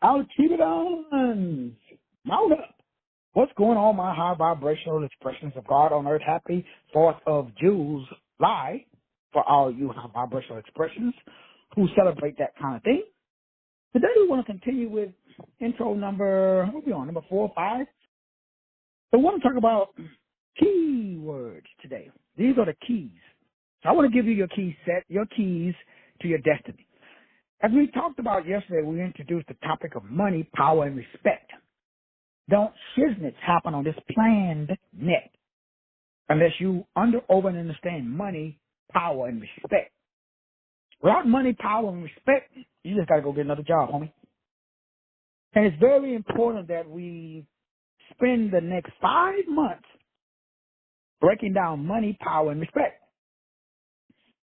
I'll keep it on. Mount up. What's going on, my high vibrational expressions of God on earth? Happy 4th of July for all you high vibrational expressions who celebrate that kind of thing. Today we want to continue with intro number, what are we on, number 4 or 5? So we want to talk about keywords today. These are the keys. So I want to give you your key set, your keys to your destiny. As we talked about yesterday, we introduced the topic of money, power, and respect. Don't shiznits happen on this planned net unless you over and understand money, power, and respect. Without money, power, and respect, you just got to go get another job, homie. And it's very important that we spend the next 5 months breaking down money, power, and respect.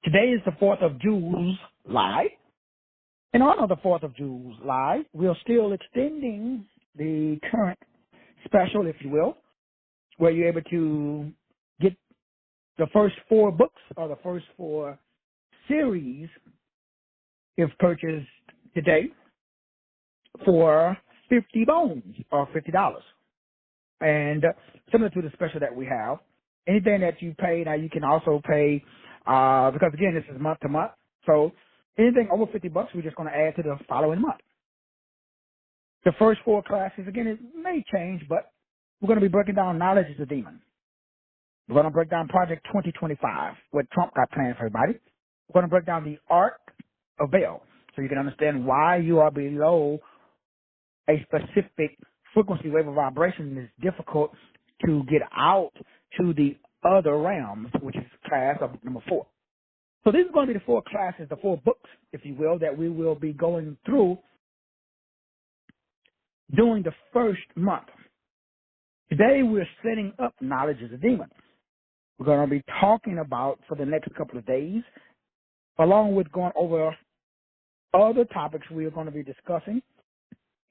Today is the 4th of July. In honor of the 4th of July, we're still extending the current special, if you will, where you're able to get the first 4 books or the first 4 series, if purchased today, for 50 bones or $50. And similar to the special that we have, anything that you pay, now you can also pay, because again, this is month to month. So anything over $50, we're just going to add to the following month. The first 4 classes, again, it may change, but we're going to be breaking down Knowledge is a Demon. We're going to break down Project 2025, what Trump got planned for everybody. We're going to break down the Art of Bail, so you can understand why you are below a specific frequency wave of vibration. Is difficult to get out to the other realms, which is class of number 4. So these are going to be the 4 classes, the 4 books, if you will, that we will be going through during the first month. Today we're setting up Knowledge is a Demon. We're going to be talking about for the next couple of days, along with going over other topics we are going to be discussing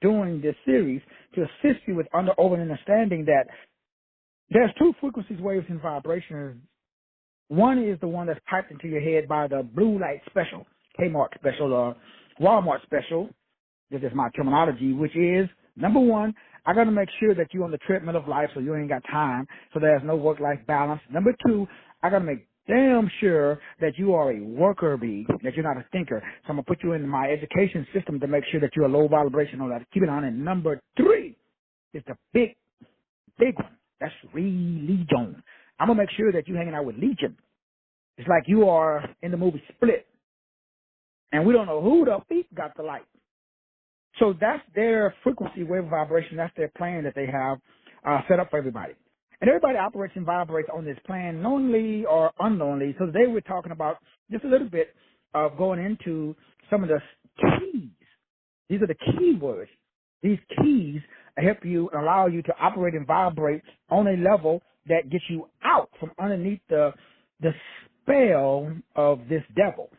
during this series to assist you with over understanding that there's 2 frequencies, waves, and vibrations. One is the one that's piped into your head by the blue light special, Kmart special, or Walmart special. This is my terminology, which is, number 1, I got to make sure that you're on the treadmill of life so you ain't got time, so there's no work-life balance. Number 2, I got to make damn sure that you are a worker bee, that you're not a thinker. So I'm going to put you in my education system to make sure that you're a low vibration, all that. Keep it on. And number 3 is the big one. That's religion. I'm going to make sure that you're hanging out with Legion. It's like you are in the movie Split, and we don't know who the beat got the light. So that's their frequency, wave, vibration. That's their plan that they have set up for everybody. And everybody operates and vibrates on this plan, knowingly or unknowingly. So today we're talking about just a little bit of going into some of the keys. These are the key words. These keys help you and allow you to operate and vibrate on a level that gets you out from underneath the spell of this devil.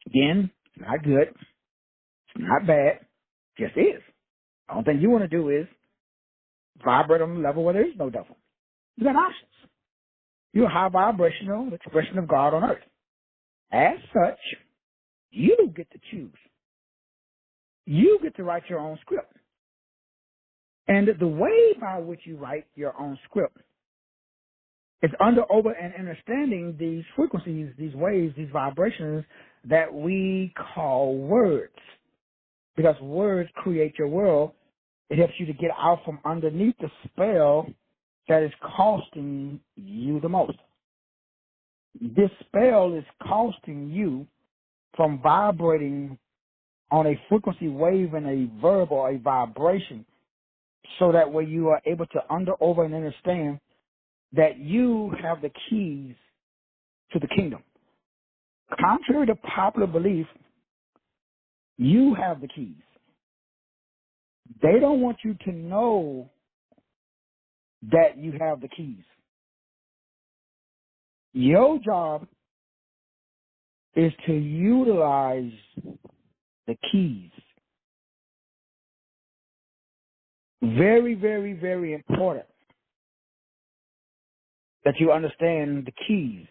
Again, not good. Not bad, just is. The only thing you want to do is vibrate on the level where there is no devil. You got options. You're a high vibrational expression of God on earth. As such, you get to choose. You get to write your own script. And the way by which you write your own script is over and understanding these frequencies, these waves, these vibrations that we call words. Because words create your world. It helps you to get out from underneath the spell that is costing you the most. This spell is costing you from vibrating on a frequency wave and a verb or a vibration, so that way you are able to over and understand that you have the keys to the kingdom. Contrary to popular belief, you have the keys. They don't want you to know that you have the keys. Your job is to utilize the keys. Very, very, very important that you understand the keys.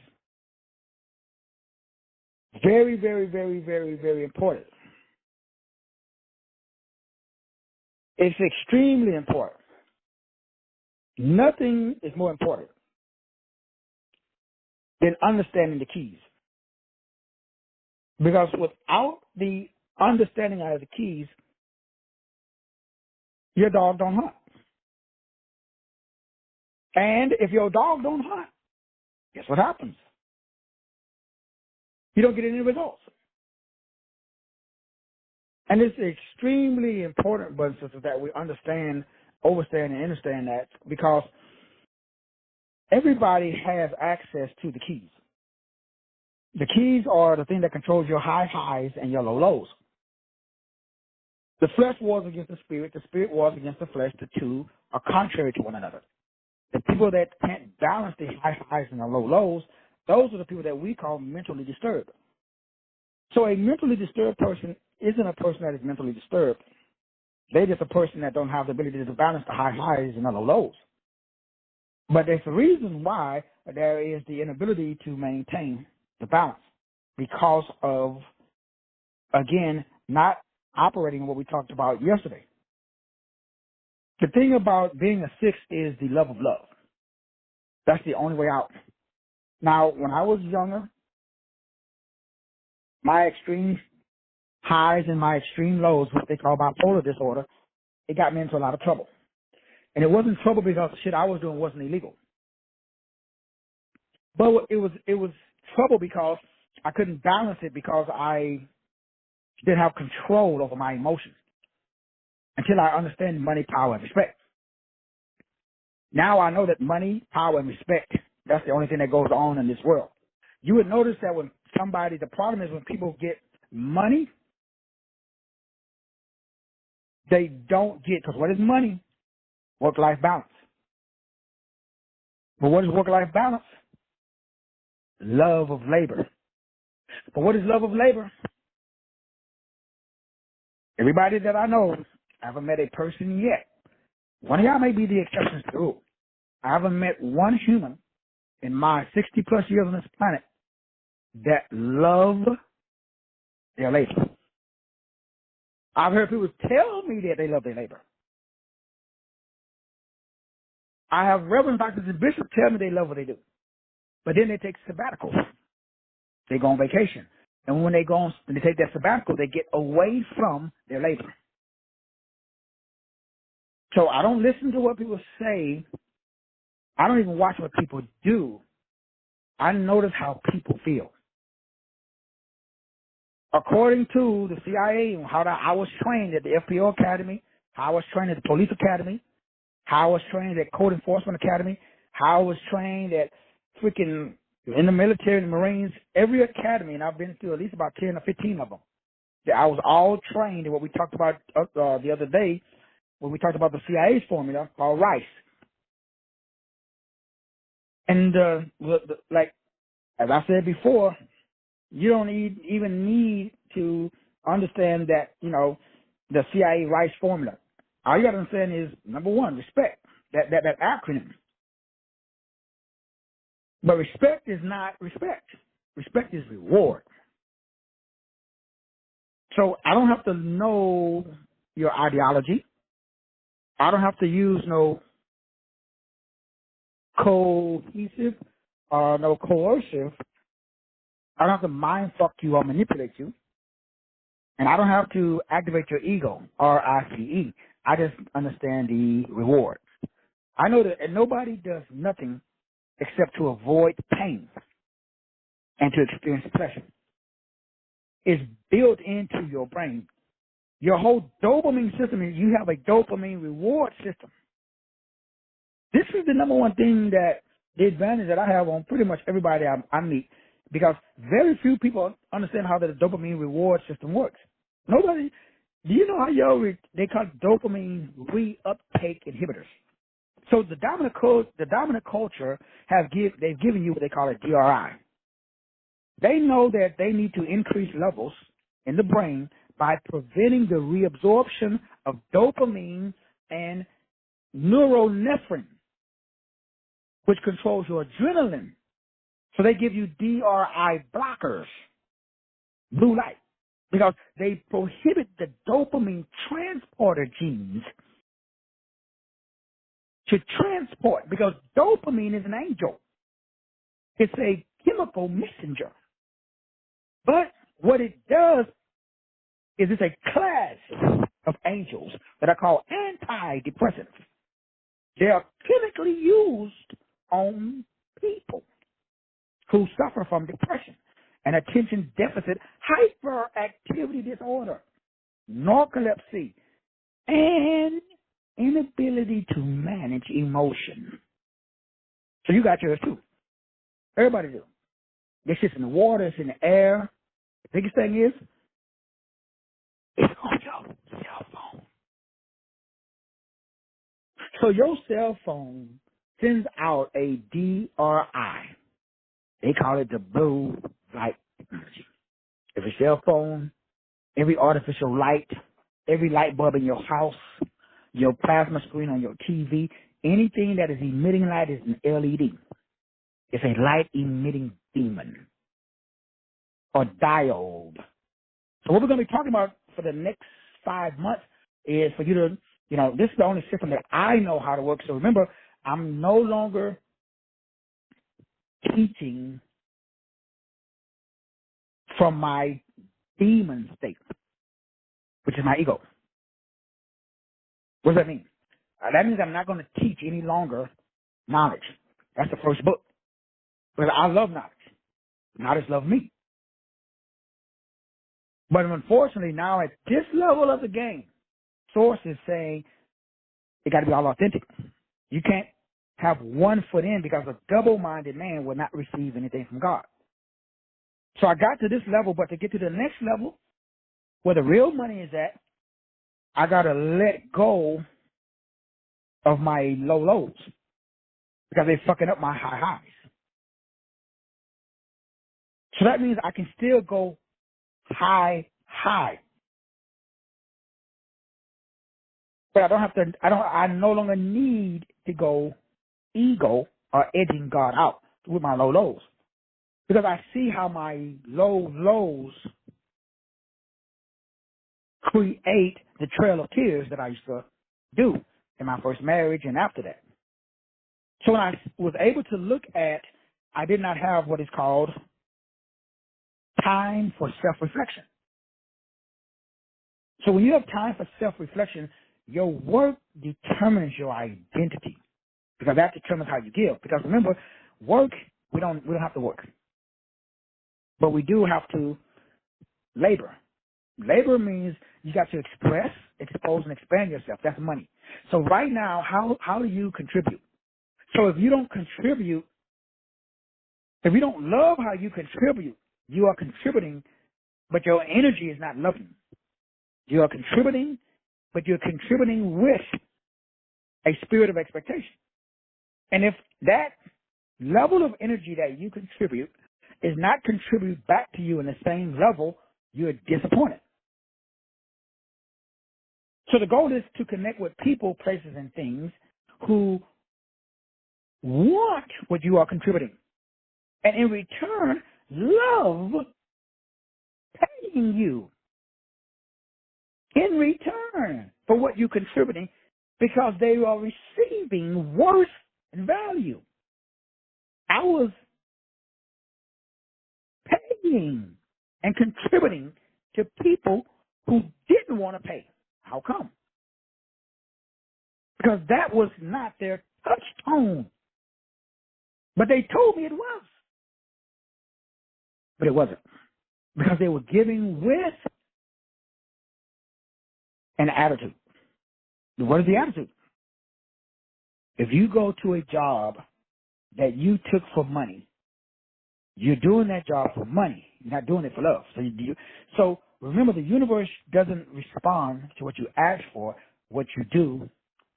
Very, very, very, very, very important. It's extremely important. Nothing is more important than understanding the keys. Because without the understanding of the keys, your dog don't hunt. And if your dog don't hunt, guess what happens? You don't get any results. And it's extremely important, brothers and sisters, that we understand, overstand, and understand that, because everybody has access to the keys. The keys are the thing that controls your high highs and your low lows. The flesh wars against the spirit wars against the flesh. The two are contrary to one another. The people that can't balance the high highs and the low lows, those are the people that we call mentally disturbed. So a mentally disturbed person isn't a person that is mentally disturbed. They're just a person that don't have the ability to balance the high highs and the low lows. But there's a reason why there is the inability to maintain the balance, because of, again, not operating what we talked about yesterday. The thing about being a 6 is the love of love. That's the only way out. Now, when I was younger, my extreme highs and my extreme lows, what they call bipolar disorder, it got me into a lot of trouble. And it wasn't trouble because the shit I was doing wasn't illegal. But it was trouble because I couldn't balance it, because I didn't have control over my emotions until I understand money, power, and respect. Now I know that money, power, and respect, that's the only thing that goes on in this world. You would notice that when the problem is when people get money, they don't get, because what is money? Work-life balance. But what is work-life balance? Love of labor. But what is love of labor? Everybody that I know, I haven't met a person yet. One of y'all may be the exceptions to the rule. I haven't met one human in my 60-plus years on this planet that love their labor. I've heard people tell me that they love their labor. I have reverend doctors and bishops tell me they love what they do. But then they take sabbaticals. They go on vacation. And when they take that sabbatical, they get away from their labor. So I don't listen to what people say. I don't even watch what people do. I notice how people feel. According to the CIA, how I was trained at the FPO Academy, how I was trained at the Police Academy, how I was trained at Code Enforcement Academy, how I was trained at freaking in the military and the Marines, every academy, and I've been through at least about 10 or 15 of them. I was all trained in what we talked about the other day when we talked about the CIA's formula called RICE. And like, as I said before, you don't even need to understand that, the CIA RICE formula. All you got to understand is, number one, respect, that acronym. But respect is not respect. Respect is reward. So I don't have to know your ideology. I don't have to use no cohesive or no coercive. I don't have to mind fuck you or manipulate you. And I don't have to activate your ego, RICE. I just understand the reward. I know that nobody does nothing except to avoid pain and to experience pleasure. It's built into your brain. Your whole dopamine system, you have a dopamine reward system. This is the number one thing the advantage that I have on pretty much everybody I meet, because very few people understand how the dopamine reward system works. Nobody. Do you know how they call it dopamine reuptake inhibitors? So the dominant culture they've given you what they call a DRI. They know that they need to increase levels in the brain by preventing the reabsorption of dopamine and norepinephrine, which controls your adrenaline. So they give you DRI blockers, blue light, because they prohibit the dopamine transporter genes to transport, because dopamine is an angel. It's a chemical messenger. But what it does is it's a class of angels that are called antidepressants. They are chemically used on people who suffer from depression and attention deficit hyperactivity disorder, narcolepsy, and inability to manage emotion. So you got yours too. Everybody do. This shit's in the water, it's in the air. The biggest thing is, it's on your cell phone. So your cell phone sends out a DRI. They call it the blue light energy. Every cell phone, every artificial light, every light bulb in your house, your plasma screen on your TV, anything that is emitting light is an LED. It's a light-emitting demon or diode. So what we're going to be talking about for the next 5 months is for you to, this is the only system that I know how to work. So remember, I'm no longer teaching from my demon state, which is my ego. What does that mean? That means I'm not going to teach any longer knowledge. That's the first book. Because I love knowledge. Knowledge loves me. But unfortunately, now at this level of the game, Source is saying it got to be all authentic. You can't have one foot in because a double-minded man will not receive anything from God. So I got to this level, but to get to the next level, where the real money is at, I got to let go of my low lows because they're fucking up my high highs. So that means I can still go high. But I don't have to, I no longer need to go ego or edging God out with my low lows. Because I see how my low lows create the trail of tears that I used to do in my first marriage and after that. So when I was able to look at, I did not have what is called time for self-reflection. So when you have time for self-reflection, your work determines your identity, because that determines how you give. Because remember, work, we don't have to work, but we do have to labor. Labor means you got to express, expose, and expand yourself. That's money. So right now, how do you contribute? So if you don't contribute, if you don't love how you contribute, you are contributing, but your energy is not loving. You are contributing, but you're contributing with a spirit of expectation. And if that level of energy that you contribute is not contributed back to you in the same level, you're disappointed. So the goal is to connect with people, places, and things who want what you are contributing. And in return, love paying you in return for what you're contributing, because they are receiving worth and value. I was paying and contributing to people who didn't want to pay. How come? Because that was not their touchstone. But they told me it was. But it wasn't. Because they were giving with an attitude. What is the attitude? If you go to a job that you took for money, you're doing that job for money. You're not doing it for love. So remember, the universe doesn't respond to what you ask for, what you do,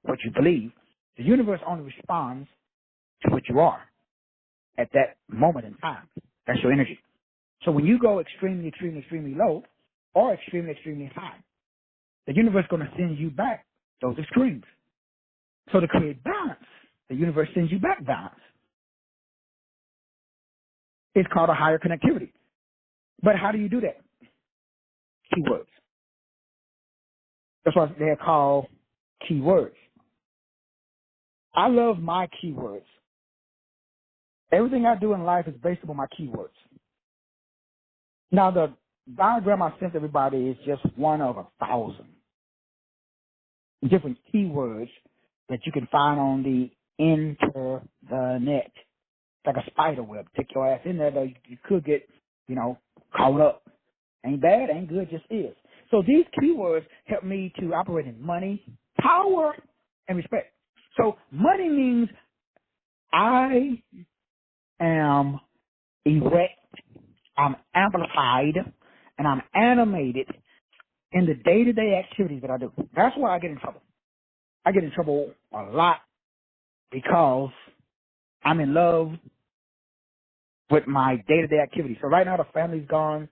what you believe. The universe only responds to what you are at that moment in time. That's your energy. So when you go extremely, extremely, extremely low or extremely, extremely high, the universe is going to send you back those extremes. So to create balance, the universe sends you back balance. It's called a higher connectivity. But how do you do that? Keywords. That's why they're called keywords. I love my keywords. Everything I do in life is based upon my keywords. Now, the diagram I sent everybody is just one of 1,000 different keywords that you can find on the internet. It's like a spider web. Take your ass in there, though. You could get, caught up. Ain't bad, ain't good, just is. So these keywords help me to operate in money, power, and respect. So money means I am erect, I'm amplified, and I'm animated in the day-to-day activities that I do. That's why I get in trouble. I get in trouble a lot because I'm in love with my day-to-day activities. So right now the family's gone.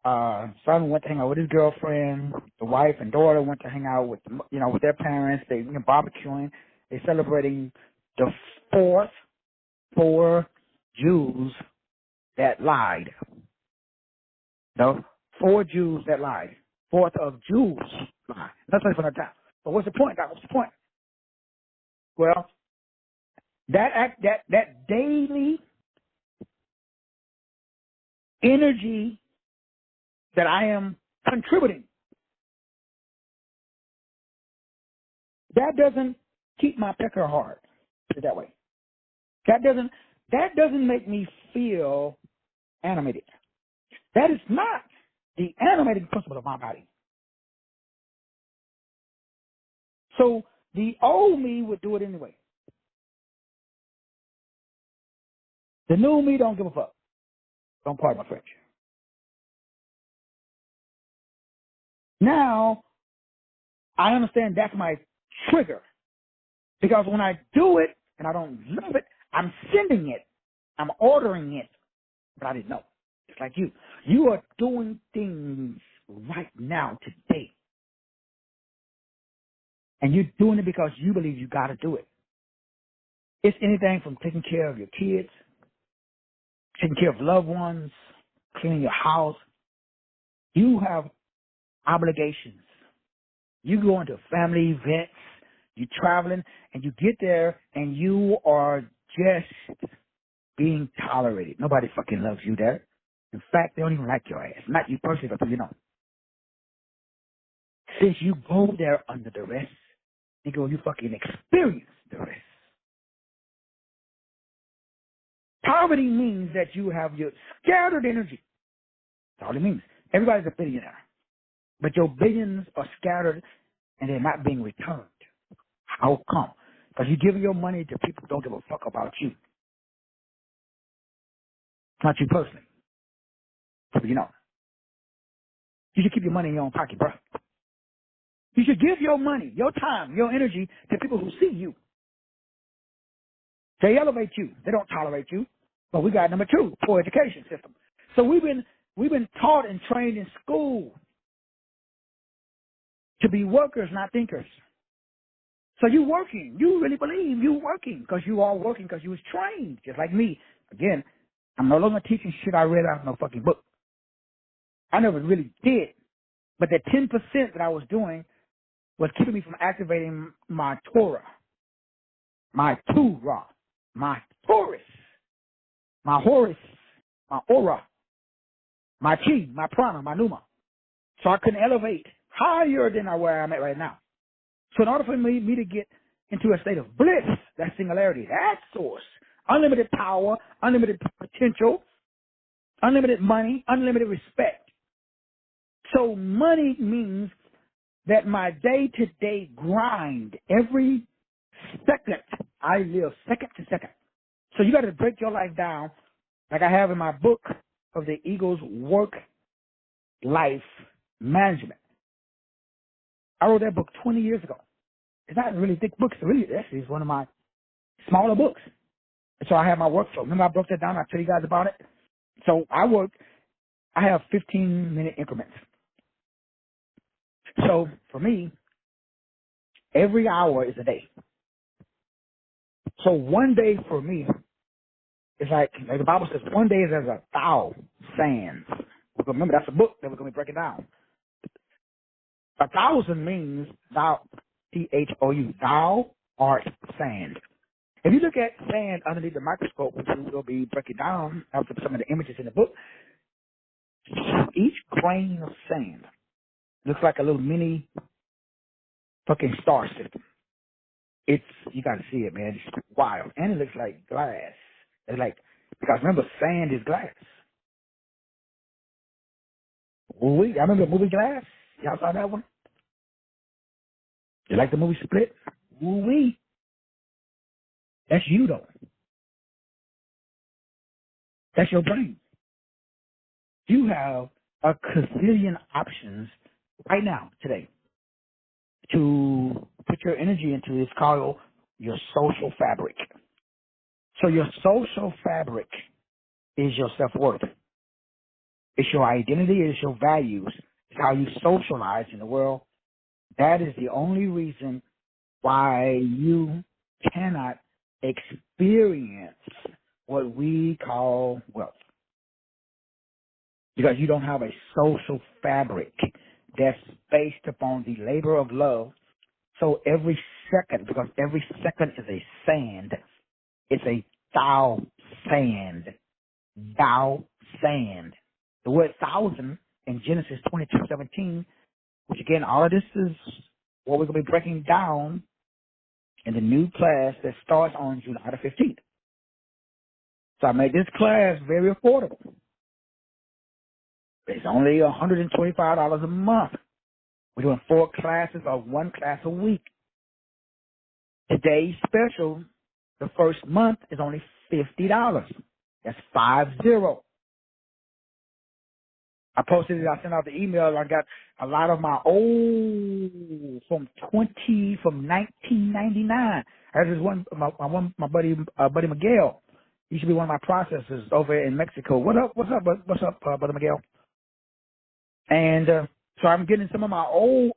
Son went to hang out with his girlfriend. The wife and daughter went to hang out with, with their parents. They barbecuing. They're celebrating the four Jews that lied. No, 4 Jews that lied. Fourth of Jews lied. That's like for that time. But what's the point, Doc? What's the point? Well, that daily energy that I am contributing, that doesn't keep my pecker hard. Put it that way. That doesn't make me feel animated. That is not the animating principle of my body. So the old me would do it anyway. The new me don't give a fuck. Don't pardon my French. Now, I understand that's my trigger. Because when I do it and I don't love it, I'm sending it. I'm ordering it. But I didn't know. It's like you. You are doing things right now, today. And you're doing it because you believe you got to do it. It's anything from taking care of your kids, taking care of loved ones, cleaning your house. You have obligations. You go into family events, you're traveling, and you get there, and you are just being tolerated. Nobody fucking loves you there. In fact, they don't even like your ass. Not you personally, but Since you go there under duress, nigga, you fucking experience duress. Poverty means that you have your scattered energy. That's all it means. Everybody's a billionaire. But your billions are scattered and they're not being returned. How come? Because you're giving your money to people who don't give a fuck about you. Not you personally. But you should keep your money in your own pocket, bro. You should give your money, your time, your energy to people who see you. They elevate you. They don't tolerate you. But we got number 2, poor education system. So we've been taught and trained in school to be workers, not thinkers. So you working. You really believe you working because you are working because you was trained, just like me. Again, I'm no longer teaching shit I read out of no fucking book. I never really did. But the 10% that I was doing was keeping me from activating my Torah, my Torah, my Taurus, my Horus, my Aura, my Chi, my Prana, my Numa. So I couldn't elevate higher than where I'm at right now. So in order for me to get into a state of bliss, that singularity, that source, unlimited power, unlimited potential, unlimited money, unlimited respect. So money means that my day-to-day grind, every second, I live second to second. So you got to break your life down like I have in my book of the Eagle's Work-Life Management. I wrote that book 20 years ago. It's not a really thick book. It's one of my smaller books. So I have my workflow. Remember I broke that down? I tell you guys about it. So I have 15-minute increments. So for me, every hour is a day. So one day for me is like the Bible says, one day is as 1,000 sands. Remember, that's a book that we're going to be breaking down. 1,000 means thou, Thou, thou art sand. If you look at sand underneath the microscope, which we will be breaking down after some of the images in the book, each grain of sand looks like a little mini fucking star system. You got to see it, man. It's wild. And it looks like glass. It's like, because remember, sand is glass. I remember the movie Glass? Y'all saw that one? You like the movie Split? Woo-wee. That's you, though. That's your brain. You have a gazillion options right now, today, to put your energy into. It's called your social fabric. So your social fabric is your self-worth. It's your identity. It's your values. It's how you socialize in the world. That is the only reason why you cannot experience what we call wealth. Because you don't have a social fabric that's based upon the labor of love. So every second, because every second is a sand, it's a thou sand. Thou sand. The word thousand in Genesis 22:17, which again, all of this is what we're going to be breaking down in the new class that starts on July the 15th. So I made this class very affordable. It's only $125 a month. We're doing 4 classes or 1 class a week. Today's special, the first month, is only $50. That's 50. I posted it. I sent out the email. I got a lot of my old from 1999. I had this one, my buddy Miguel. He should be one of my processors over in Mexico. What's up, Brother Miguel? And so I'm getting some of my old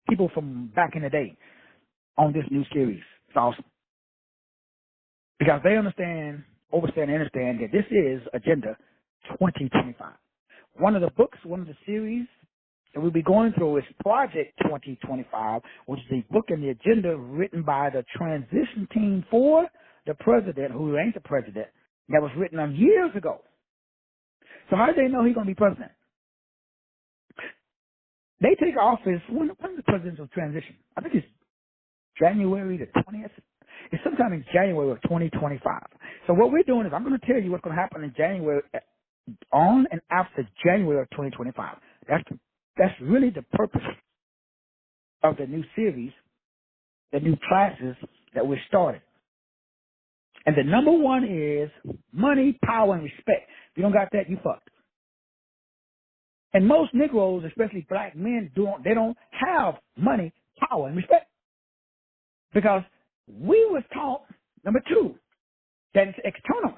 people from back in the day on this new series. It's awesome. Because they understand that this is Agenda 2025. One of the books, one of the series that we'll be going through is Project 2025, which is a book in the agenda written by the transition team for the president, who ain't the president, that was written on years ago. So how did they know he's going to be president? They take office, when is the presidential transition? I think it's January the 20th. It's sometime in January of 2025. So what we're doing is I'm going to tell you what's going to happen in January, on and after January of 2025. That's really the purpose of the new series, the new classes that we're starting. And the number one is money, power, and respect. If you don't got that, you fucked. And most Negroes, especially black men, they don't have money, power, and respect. Because we was taught, number 2, that it's external.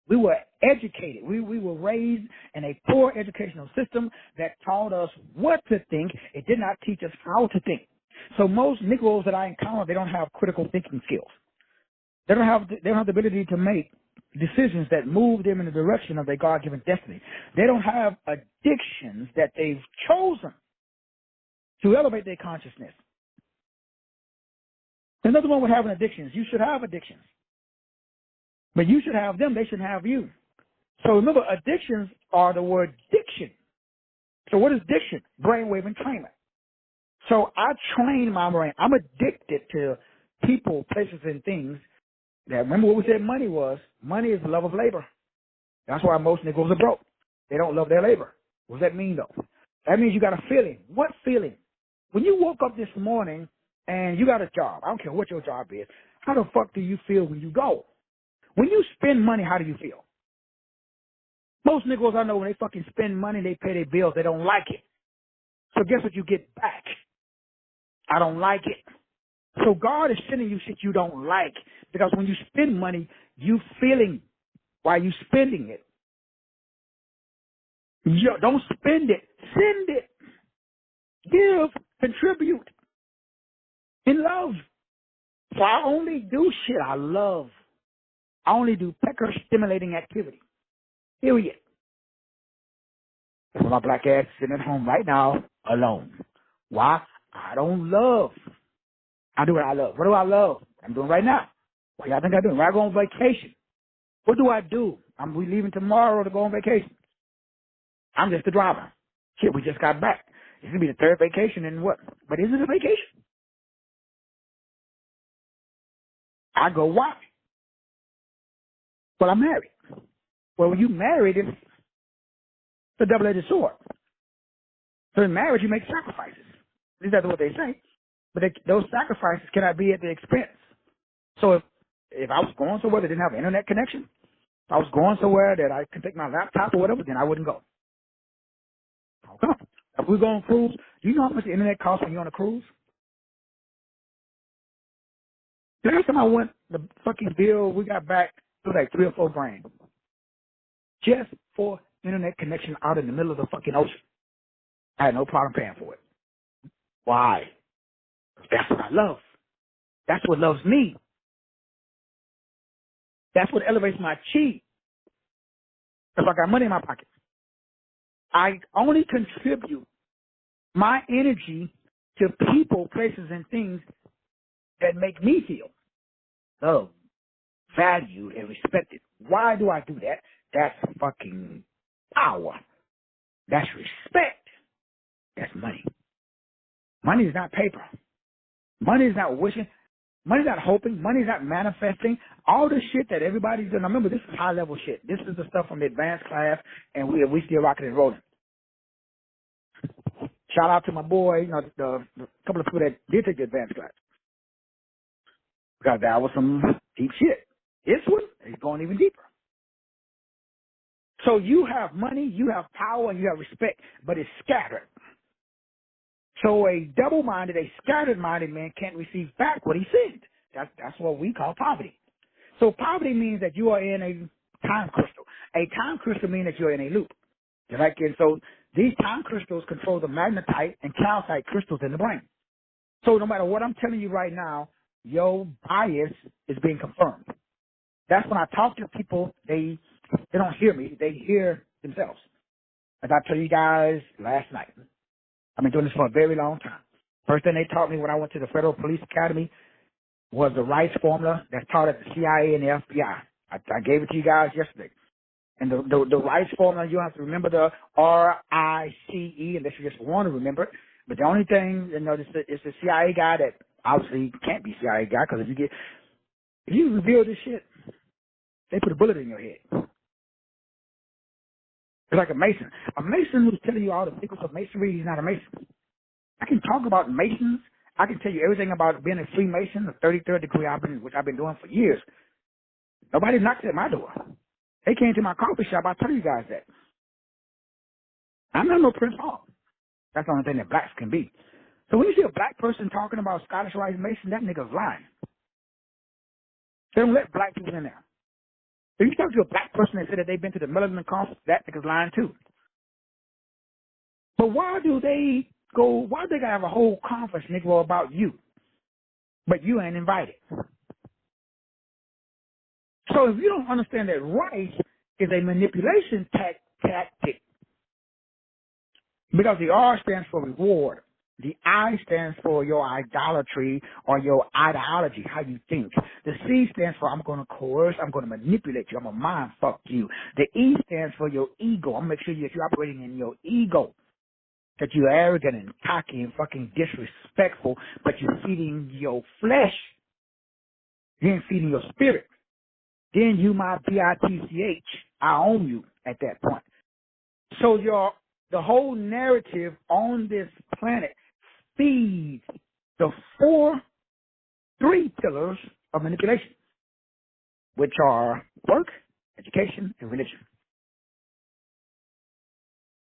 We were educated. We were raised in a poor educational system that taught us what to think. It did not teach us how to think. So most Negroes that I encounter, they don't have critical thinking skills. They don't have the ability to make decisions that move them in the direction of their God-given destiny. They don't have addictions that they've chosen to elevate their consciousness. There's nothing wrong with having addictions. You should have addictions. But you should have them. They should have you. So remember, addictions are the word diction. So what is diction? Brainwave entrainment. So I train my brain. I'm addicted to people, places, and things. Now, remember what we said money was? Money is the love of labor. That's why most Negroes are broke. They don't love their labor. What does that mean, though? That means you got a feeling. What feeling? When you woke up this morning and you got a job, I don't care what your job is, how the fuck do you feel when you go? When you spend money, how do you feel? Most Negroes I know, when they fucking spend money, they pay their bills, they don't like it. So guess what you get back? I don't like it. So God is sending you shit you don't like. Because when you spend money, you feeling why you spending it. Don't spend it. Send it. Give. Contribute. In love. So I only do shit I love. I only do pecker stimulating activity. Period. That's why my black ass is sitting at home right now alone. Why? I don't love. I do what I love. What do I love? I'm doing right now. What y'all think I'm doing? When I go on vacation, what do? We leaving tomorrow to go on vacation. I'm just the driver. Shit, we just got back. It's going to be the third vacation and what? But is it a vacation? I go, why? Well, I'm married. Well, when you married, it's a double-edged sword. So in marriage, you make sacrifices. At least that's what they say. But those sacrifices cannot be at the expense. So if I was going somewhere that didn't have an internet connection, if I was going somewhere that I could take my laptop or whatever, then I wouldn't go. How come? If we go on a cruise, do you know how much the internet costs when you're on a cruise? The last time I went, the fucking bill we got back was like $3 or $4 grand. Just for internet connection out in the middle of the fucking ocean. I had no problem paying for it. Why? That's what I love. That's what loves me. That's what elevates my chi. If I got money in my pocket. I only contribute my energy to people, places, and things that make me feel loved, valued, and respected. Why do I do that? That's fucking power. That's respect. That's money. Money is not paper. Money is not wishing. Money is not hoping. Money is not manifesting. All the shit that everybody's doing. Now remember, this is high-level shit. This is the stuff from the advanced class, and we still rocking and rolling. Shout out to my boy, the couple of people that did take the advanced class. Because that was some deep shit. This one is going even deeper. So you have money, you have power, and you have respect, but it's scattered. So a double-minded, a scattered-minded man can't receive back what he sent. That's what we call poverty. So poverty means that you are in a time crystal. A time crystal means that you're in a loop. And so these time crystals control the magnetite and calcite crystals in the brain. So no matter what I'm telling you right now, your bias is being confirmed. That's when I talk to people, they don't hear me, they hear themselves. As I told you guys last night. I've been doing this for a very long time. First thing they taught me when I went to the Federal Police Academy was the Rice formula that's taught at the CIA and the FBI. I gave it to you guys yesterday. And the Rice formula, you have to remember the RICE, unless you just want to remember it. But the only thing, it's the CIA guy that obviously can't be CIA guy, because if you reveal this shit, they put a bullet in your head. It's like a Mason. A Mason who's telling you all the secrets of Masonry, he's not a Mason. I can talk about Masons. I can tell you everything about being a Freemason, the 33rd degree, which I've been doing for years. Nobody knocks at my door. They came to my coffee shop. I tell you guys that. I'm not no Prince Hall. That's the only thing that blacks can be. So when you see a black person talking about Scottish Rite Mason, that nigga's lying. They don't let black people in there. If you talk to a black person that said that they've been to the Melanin Conference, that nigga's lying too. But why do they gotta have a whole conference, Negro, about you? But you ain't invited. So if you don't understand that rice is a manipulation tactic, because the R stands for reward, the I stands for your idolatry or your ideology, how you think. The C stands for I'm going to coerce, I'm going to manipulate you, I'm going to mind fuck you. The E stands for your ego. I'm going to make sure that you're operating in your ego, that you're arrogant and cocky and fucking disrespectful, but you're feeding your flesh. You ain't feeding your spirit. Then you my bitch, I own you at that point. So the whole narrative on this planet feeds the three pillars of manipulation, which are work, education, and religion.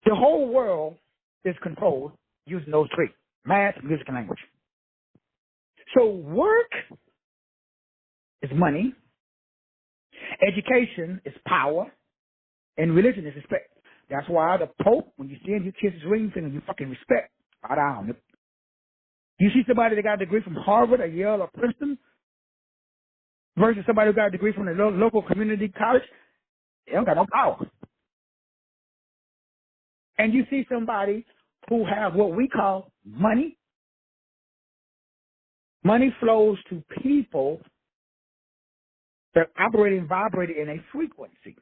The whole world is controlled using those three: math, music, and language. So work is money, education is power, and religion is respect. That's why the Pope, when you see him, you kiss his ring finger, you fucking respect. Bow down. You see somebody that got a degree from Harvard or Yale or Princeton versus somebody who got a degree from the local community college, they don't got no power. And you see somebody who have what we call money. Money flows to people They're operating, vibrating in a frequency.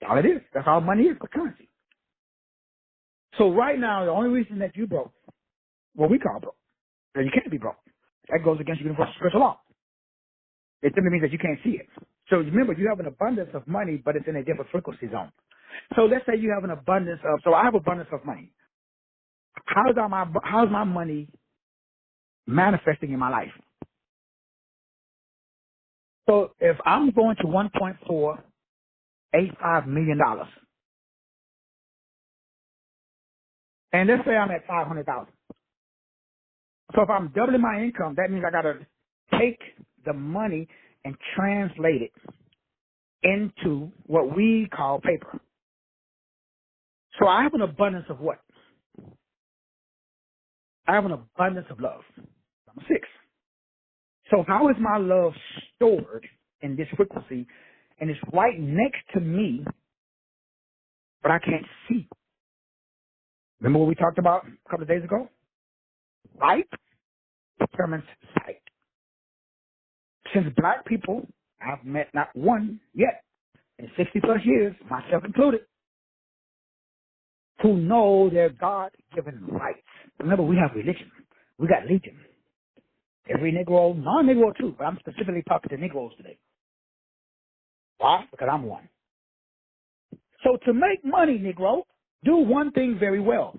That's all it is. That's all money is, for currency. So right now, the only reason that you broke, what we call broke, that you can't be broke, that goes against universal spiritual law. It simply means that you can't see it. So remember, you have an abundance of money, but it's in a different frequency zone. So let's say you have an abundance of, so I have abundance of money. How's my money manifesting in my life? So if I'm going to $1.485 million, and let's say I'm at 500,000. So if I'm doubling my income, that means I got to take the money and translate it into what we call paper. So I have an abundance of what? I have an abundance of love. Number 6. So how is my love stored in this frequency? And it's right next to me, but I can't see. Remember what we talked about a couple of days ago? Light determines sight. Since black people, I've met not one yet in 60 plus years, myself included, who know their God-given rights. Remember, we have religion. We got legion. Every Negro, non-Negro too, but I'm specifically talking to Negroes today. Why? Because I'm one. So to make money, Negro, do one thing very well.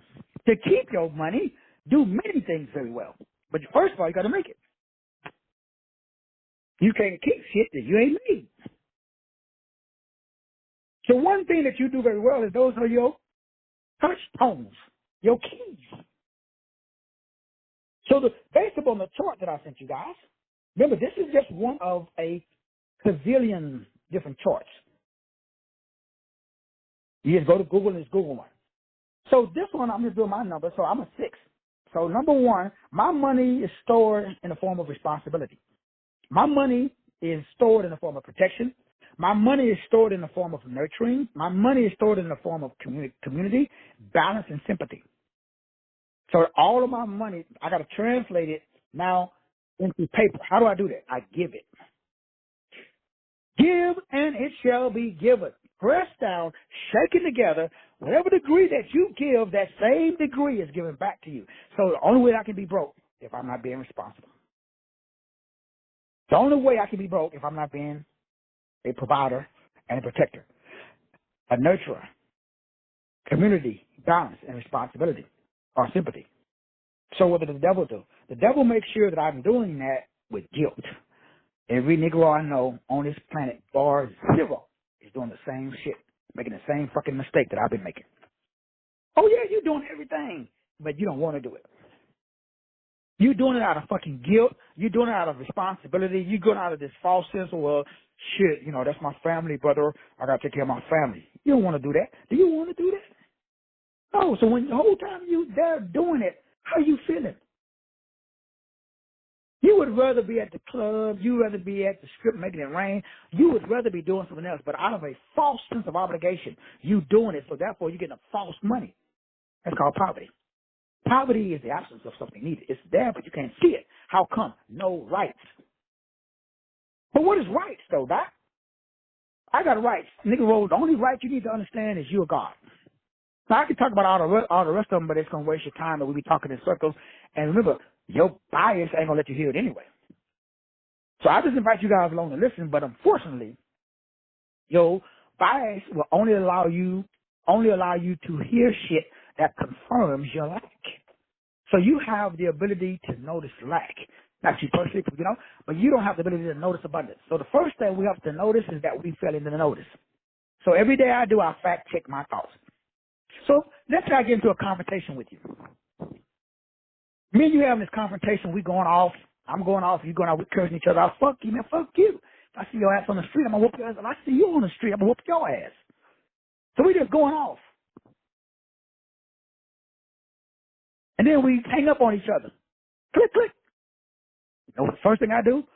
To keep your money, do many things very well. But first of all, you got to make it. You can't keep shit that you ain't made. So one thing that you do very well is those are your touchstones, your keys. So based upon the chart that I sent you guys, remember this is just one of a gazillion different charts. You just go to Google and just Google one. So this one, I'm just doing my number, so I'm a 6. So number 1, my money is stored in the form of responsibility. My money is stored in the form of protection. My money is stored in the form of nurturing. My money is stored in the form of community, balance, and sympathy. So all of my money, I got to translate it now into paper. How do I do that? I give it. Give, and it shall be given. Pressed down, shaken together, whatever degree that you give, that same degree is given back to you. So the only way I can be broke if I'm not being responsible. The only way I can be broke if I'm not being a provider and a protector, a nurturer, community, balance, and responsibility, or sympathy. So what does the devil do? The devil makes sure that I'm doing that with guilt. Every Negro I know on this planet, bar 0, is doing the same shit, making the same fucking mistake that I've been making. Oh, yeah, you're doing everything, but you don't want to do it. You're doing it out of fucking guilt. You're doing it out of responsibility. You're going out of this false sense of, well, shit, that's my family, brother. I got to take care of my family. You don't want to do that. Do you want to do that? No. So when the whole time you there doing it, how you feeling? You would rather be at the club. You would rather be at the strip making it rain. You would rather be doing something else. But out of a false sense of obligation, you doing it. So therefore, you're getting a false money. That's called poverty. Poverty is the absence of something needed. It's there, but you can't see it. How come? No rights. But what is rights, though, Doc? I got rights. Nigga, the only right you need to understand is you're God. Now, I can talk about all the rest of them, but it's going to waste your time, and we'll be talking in circles. And remember, your bias ain't going to let you hear it anyway. So I just invite you guys along to listen, but unfortunately, your bias will only allow you to hear shit that confirms your lack. So you have the ability to notice lack. Not you personally, but you don't have the ability to notice abundance. So the first thing we have to notice is that we fell into the notice. So every day I fact check my thoughts. So let's say I get into a confrontation with you. Me and you having this confrontation, we going off. I'm going off. You going out. We cursing each other out. Fuck you, man. Fuck you. If I see your ass on the street, I'm gonna whoop your ass. If I see you on the street, I'm gonna whoop your ass. So we just going off, and then we hang up on each other. Click, click. You know what the first thing I do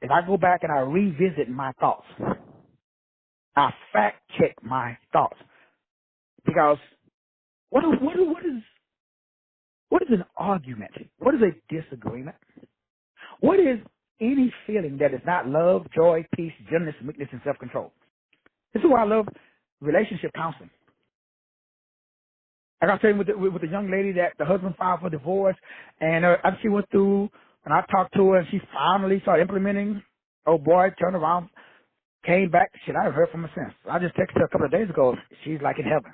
is I go back and I revisit my thoughts. I fact check my thoughts because what is an argument? What is a disagreement? What is any feeling that is not love, joy, peace, gentleness, meekness, and self-control. This is why I love relationship counseling. Like I was saying with the young lady that the husband filed for divorce, and she went through, and I talked to her, and she finally started implementing. Oh boy, turned around, came back. Shit, I haven't heard from her since. I just texted her a couple of days ago. She's like in heaven.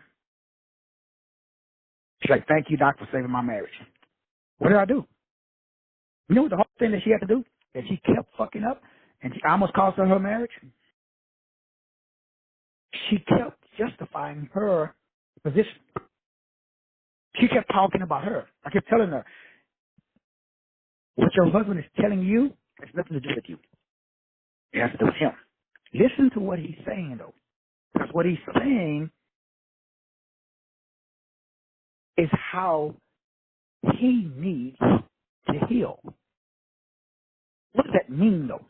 She's like, thank you, Doc, for saving my marriage. What did I do? You know what the whole thing that she had to do? That she kept fucking up, and she almost cost her marriage? She kept justifying her position. She kept talking about her. I kept telling her, what your husband is telling you has nothing to do with you. It has to do with him. Listen to what he's saying, though. Because what he's saying is how he needs to heal. What does that mean, though?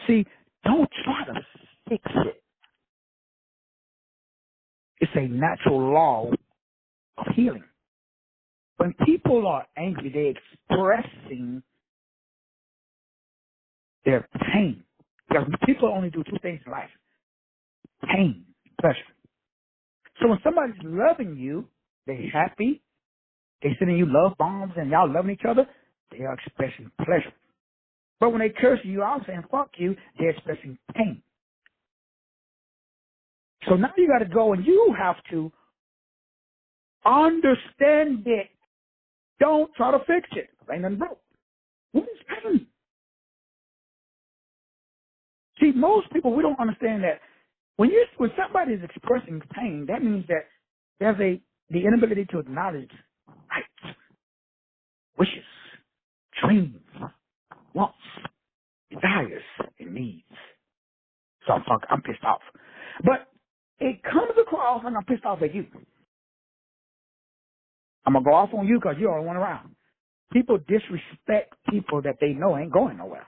See, don't try to fix it. It's a natural law of healing. When people are angry, they're expressing their pain. Because people only do two things in life: pain, pleasure. So when somebody's loving you, they're happy, they're sending you love bombs, and y'all loving each other, they are expressing pleasure. But when they curse you out saying fuck you, they're expressing pain. So now you got to go and you have to understand it. Don't try to fix it. Ain't nothing broke. What is pain? See, most people, we don't understand that when somebody is expressing pain, that means that there's the inability to acknowledge rights, wishes, dreams, wants, desires, and needs. So I'm pissed off. But it comes across like I'm pissed off at you. I'm going to go off on you because you're the only one around. People disrespect people that they know ain't going nowhere.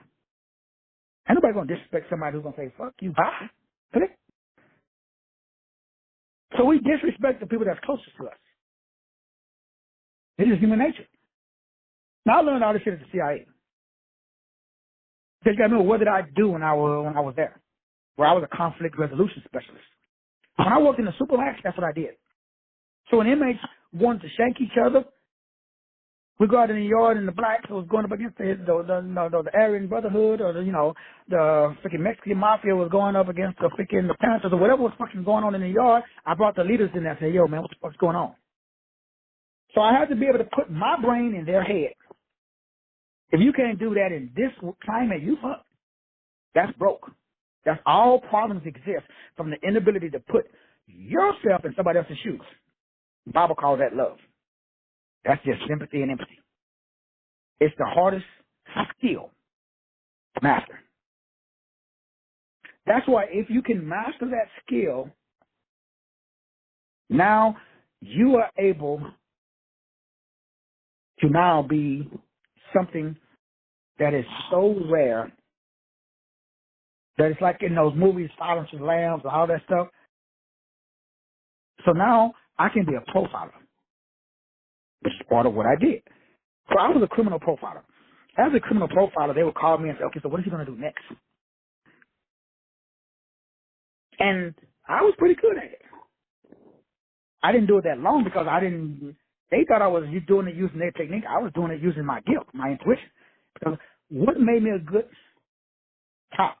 Ain't nobody going to disrespect somebody who's going to say, fuck you, bye. Okay? So we disrespect the people that's closest to us. It's just human nature. Now I learned all this shit at the CIA. Because you got to know, what did I do when I was there? Where I was a conflict resolution specialist. When I worked in the supermax, that's what I did. So when inmates wanted to shank each other, we go out in the yard and the blacks was going up against the Aryan Brotherhood, or the freaking Mexican Mafia was going up against the Panthers, or whatever was fucking going on in the yard. I brought the leaders in there and said, yo, man, what the fuck's going on? So I had to be able to put my brain in their head. If you can't do that in this climate, you fuck. That's broke. That's all problems exist from the inability to put yourself in somebody else's shoes. The Bible calls that love. That's just sympathy and empathy. It's the hardest skill to master. That's why if you can master that skill, now you are able to now be something that is so rare that it's like in those movies, Silence of the Lambs, and all that stuff. So now I can be a profiler, which is part of what I did. So I was a criminal profiler. As a criminal profiler, they would call me and say, okay, so what is he going to do next? And I was pretty good at it. I didn't do it that long because they thought I was doing it using their technique. I was doing it using my guilt, my intuition. Because what made me a good cop?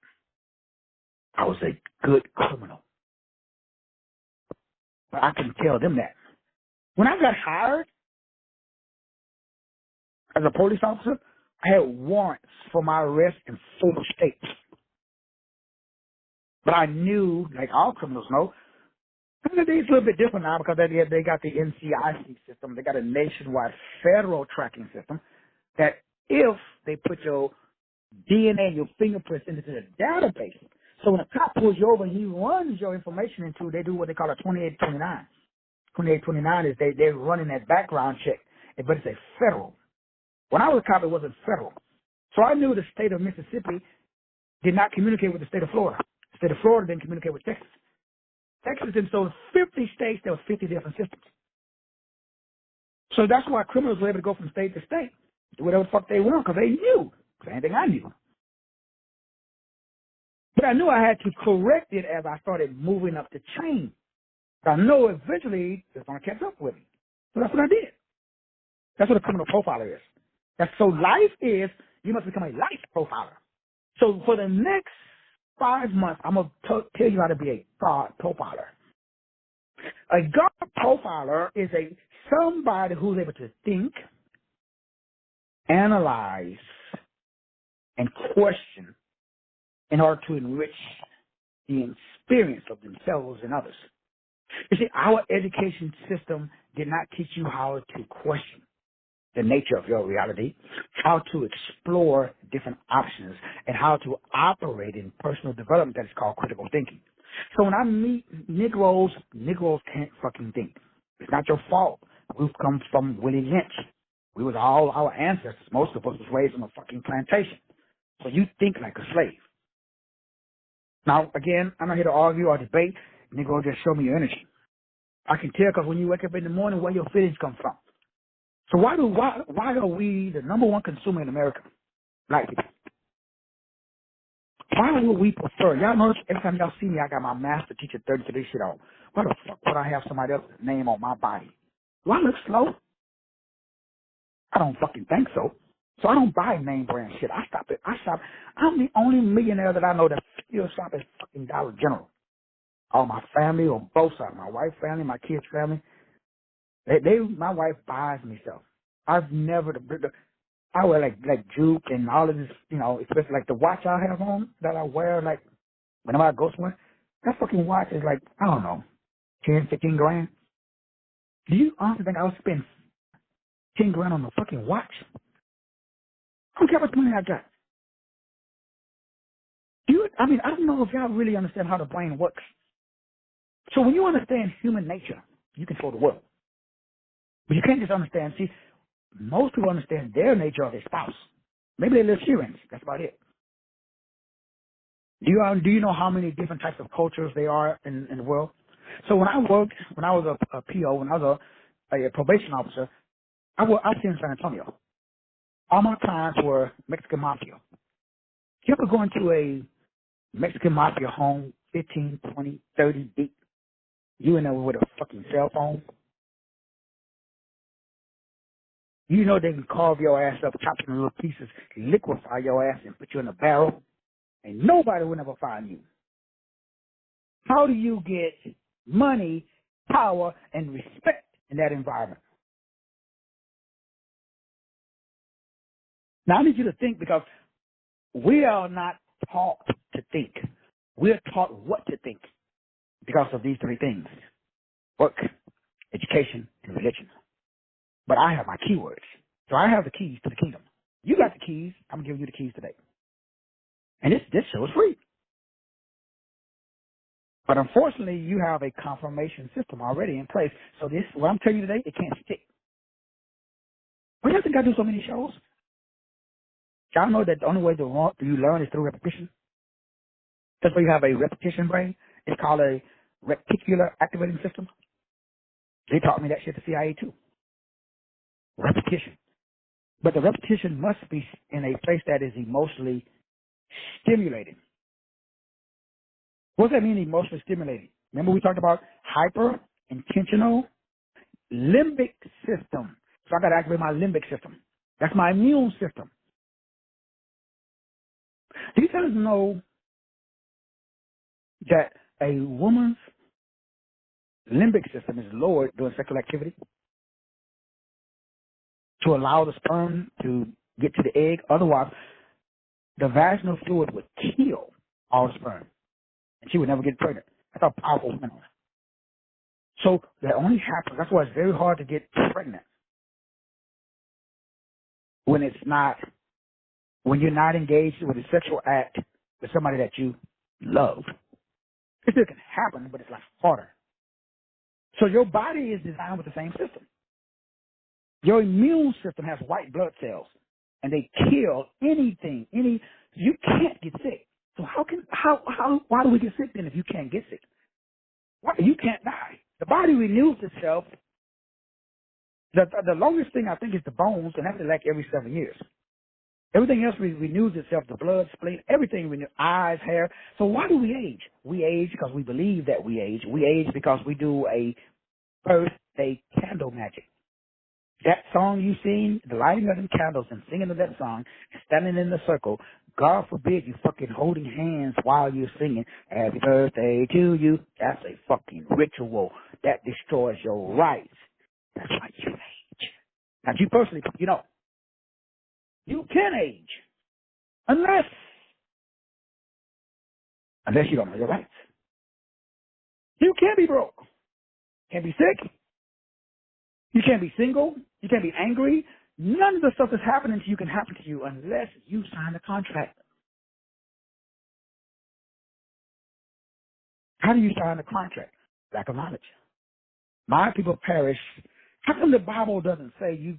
I was a good criminal. But I can tell them that. When I got hired as a police officer, I had warrants for my arrest in 4 states. But I knew, like all criminals know, it's a little bit different now because they got the NCIC system. They got a nationwide federal tracking system that if they put your DNA, your fingerprints into the database, so when a cop pulls you over, he runs your information into, they do what they call a 2829. 2829 is they're running that background check, but it's a federal. When I was a cop, it wasn't federal. So I knew the state of Mississippi did not communicate with the state of Florida. The state of Florida didn't communicate with Texas. Texas didn't, so in 50 states, there were 50 different systems. So that's why criminals were able to go from state to state, do whatever the fuck they want, because they knew Same thing I knew. But I knew I had to correct it as I started moving up the chain. I know eventually it's going to catch up with me. So that's what I did. That's what a criminal profiler is. So life is, you must become a life profiler. So for the next 5 months, I'm going to tell you how to be a God profiler. A God profiler is somebody who's able to think, analyze, and question in order to enrich the experience of themselves and others. You see, our education system did not teach you how to question the nature of your reality, how to explore different options, and how to operate in personal development that is called critical thinking. So when I meet Negroes can't fucking think. It's not your fault. We've come from Willie Lynch. We was all our ancestors. Most of us was raised on a fucking plantation. So you think like a slave. Now, again, I'm not here to argue or debate. Negro, just show me your energy. I can tell because when you wake up in the morning, where your feelings come from. So why are we the number one consumer in America? Black people. Why would we prefer? Y'all notice every time y'all see me, I got my MasterTeacher33 shit on. Why the fuck would I have somebody else's name on my body? Do I look slow? I don't fucking think so. So I don't buy name brand shit. I stop it. I'm the only millionaire that I know that still shop at fucking Dollar General. All my family on both sides, my wife's family, my kids' family, my wife buys me stuff. I've never, I wear like juke and all of this, especially like the watch I have on that I wear like whenever I go somewhere. That fucking watch is like, I don't know, 10, 15 grand. Do you honestly think I would spend 10 grand on a fucking watch? I don't care how much money I got. I don't know if y'all really understand how the brain works. So when you understand human nature, you control the world. But you can't just understand. See, most people understand their nature of their spouse. Maybe they live shearings. That's about it. Do you know how many different types of cultures there are in the world? So when I was a PO, when I was a probation officer, I was in San Antonio. All my clients were Mexican mafia. You ever go into a Mexican mafia home, 15, 20, 30 deep? You in there with a fucking cell phone? You know they can carve your ass up, chop it in little pieces, liquefy your ass, and put you in a barrel, and nobody will ever find you. How do you get money, power, and respect in that environment? Now, I need you to think because we are not taught to think. We're taught what to think because of these three things: work, education, and religion. But I have my keywords. So I have the keys to the kingdom. You got the keys. I'm giving you the keys today. And this show is free. But unfortunately, you have a confirmation system already in place. So what I'm telling you today, it can't stick. Why do you think I do so many shows? Y'all know that the only way you learn is through repetition. That's why you have a repetition brain. It's called a reticular activating system. They taught me that shit at the CIA too. Repetition. But the repetition must be in a place that is emotionally stimulating. What does that mean, emotionally stimulating? Remember we talked about hyper-intentional limbic system. So I got to activate my limbic system. That's my immune system. Do you guys know that a woman's limbic system is lowered during sexual activity to allow the sperm to get to the egg? Otherwise, the vaginal fluid would kill all the sperm, and she would never get pregnant. That's how powerful women are. So that only happens. That's why it's very hard to get pregnant when you're not engaged with a sexual act with somebody that you love. It still can happen, but it's like harder. So your body is designed with the same system. Your immune system has white blood cells, and they kill anything. You can't get sick. So why do we get sick then if you can't get sick? Why? You can't die. The body renews itself. The longest thing I think is the bones, and that's like every 7 years. Everything else renews itself, the blood, spleen, everything renews, eyes, hair. So why do we age? We age because we believe that we age. We age because we do a birthday candle magic. That song you sing, the lighting of them candles and singing of that song, standing in the circle, God forbid you fucking holding hands while you're singing, happy birthday to you. That's a fucking ritual that destroys your rights. That's why you age. Now, you personally, you can age unless you don't know your rights. You can't be broke. Can't be sick. You can't be single. You can't be angry. None of the stuff that's happening to you can happen to you unless you sign a contract. How do you sign a contract? Lack of knowledge. My people perish. How come the Bible doesn't say you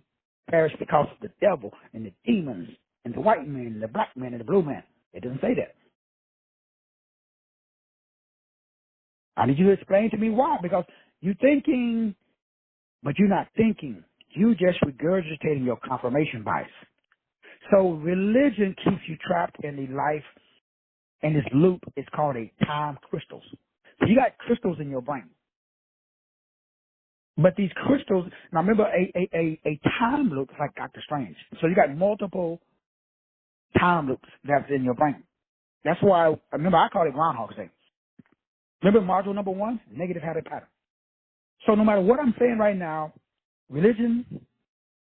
perish because of the devil and the demons and the white man and the black man and the blue man? It doesn't say that. I need you to explain to me why. Because you're thinking, but you're not thinking. You just regurgitating your confirmation bias. So religion keeps you trapped in the life, and this loop is called a time crystals. So you got crystals in your brain. But these crystals, now remember a time loop is like Dr. Strange. So you got multiple time loops that's in your brain. That's why, remember I call it Groundhog Day. Remember module number 1, negative habit pattern. So no matter what I'm saying right now, religion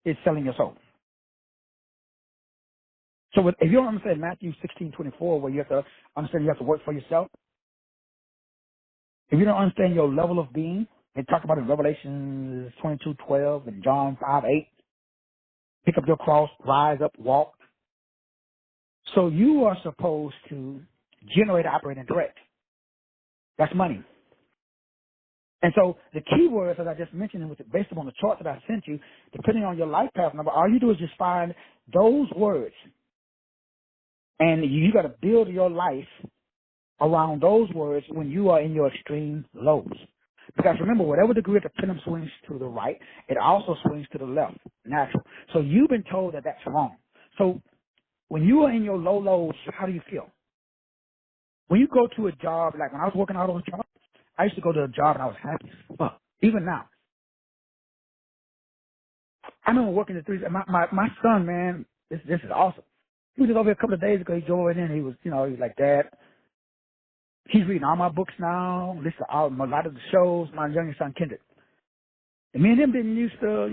is selling your soul. So if you don't understand Matthew 16:24, where you have to understand you have to work for yourself, if you don't understand your level of being, they talk about it in Revelation 22:12 and John 5:8, pick up your cross, rise up, walk. So you are supposed to generate, operate, and direct. That's money. And so the key words, as I just mentioned, based upon the charts that I sent you, depending on your life path number, all you do is just find those words. And you got to build your life around those words when you are in your extreme lows. Because remember, whatever degree the pendulum swings to the right, it also swings to the left, natural. So you've been told that that's wrong. So when you are in your low lows, how do you feel? When you go to a job, like when I was working out on a job, I used to go to a job and I was happy as fuck. Even now. I remember working the 3, my son, man, this is awesome. He was just over here a couple of days ago. He joined in. He was like, Dad, he's reading all my books now, listen to a lot of the shows, my youngest son, Kendrick. And me and him didn't used to,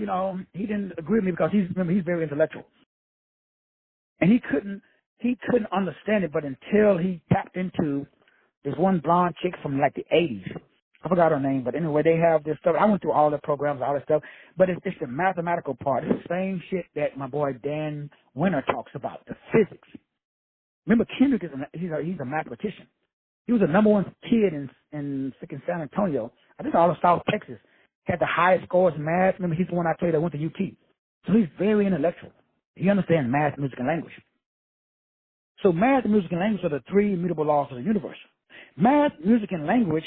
he didn't agree with me because he's very intellectual. And he couldn't understand it, but until he tapped into this one blonde chick from like the 80s. I forgot her name, but anyway, they have this stuff. I went through all the programs, all that stuff, but it's the mathematical part. It's the same shit that my boy Dan Winter talks about, the physics. Remember, Kendrick he's a mathematician. He was the number 1 kid in San Antonio. I think all of South Texas. Had the highest scores in math. Remember, he's the one I told you that went to UT. So he's very intellectual. He understands math, music, and language. So math, music, and language are the 3 immutable laws of the universe. Math, music, and language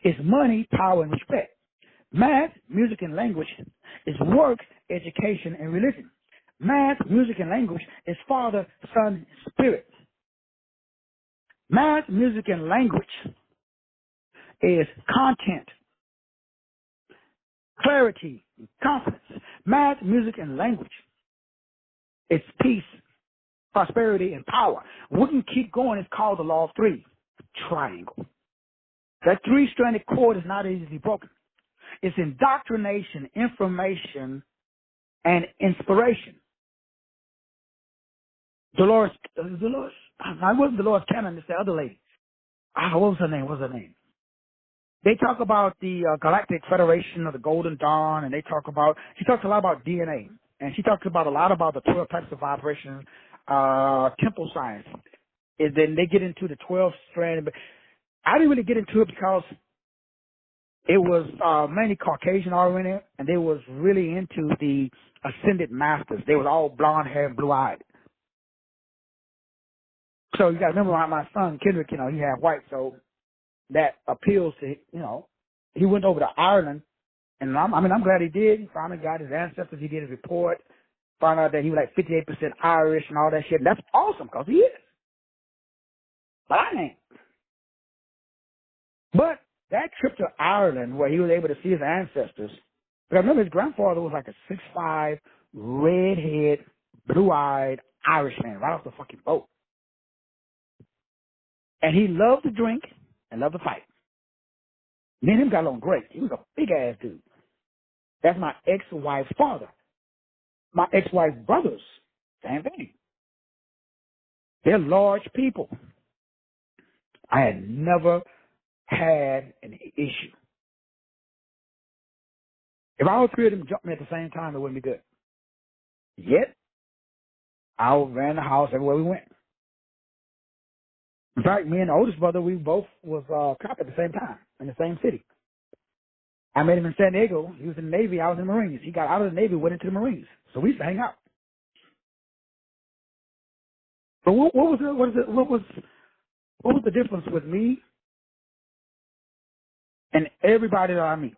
is money, power, and respect. Math, music, and language is work, education, and religion. Math, music, and language is Father, Son, Spirit. Math, music, and language is content, clarity, and confidence. Math, music, and language is peace, prosperity, and power. We can keep going. It's called the law of 3, triangle. That 3-stranded cord is not easily broken. It's indoctrination, information, and inspiration. Dolores, I wasn't Dolores Cannon, it's the other lady. What was her name? They talk about the Galactic Federation of the Golden Dawn, and she talks a lot about DNA, and she talks about a lot about the 12 types of vibration, temple science. And then they get into the 12-strand, but I didn't really get into it because it was mainly Caucasian all in it, and they was really into the ascended masters. They was all blonde hair and blue-eyed. So you got to remember my son, Kendrick, he had white, so that appeals to, he went over to Ireland, and I'm glad he did. He finally got his ancestors. He did his report. Found out that he was like 58% Irish and all that shit. And that's awesome because he is. But I ain't. But that trip to Ireland where he was able to see his ancestors, because I remember his grandfather was like a 6'5", redhead, blue-eyed Irish man right off the fucking boat. And he loved to drink and loved to fight. Me and him got along great. He was a big-ass dude. That's my ex-wife's father. My ex-wife's brothers, same thing. They're large people. I had never had an issue. If all three of them jumped me at the same time, it wouldn't be good. Yet, I ran the house everywhere we went. In fact, me and the oldest brother, we both was cop at the same time in the same city. I met him in San Diego. He was in the Navy. I was in the Marines. He got out of the Navy, went into the Marines. So we used to hang out. But what was the difference with me and everybody that I meet?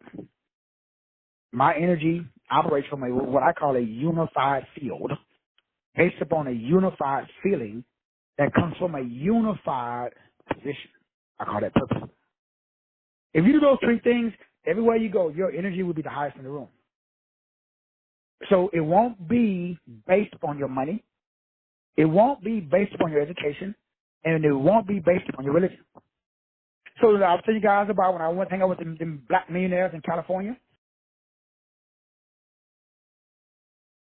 My energy operates from what I call a unified field, based upon a unified feeling that comes from a unified position. I call that purpose. If you do those three things, everywhere you go, your energy will be the highest in the room. So it won't be based upon your money. It won't be based upon your education. And it won't be based upon your religion. So I'll tell you guys about when I went to hang out with them black millionaires in California.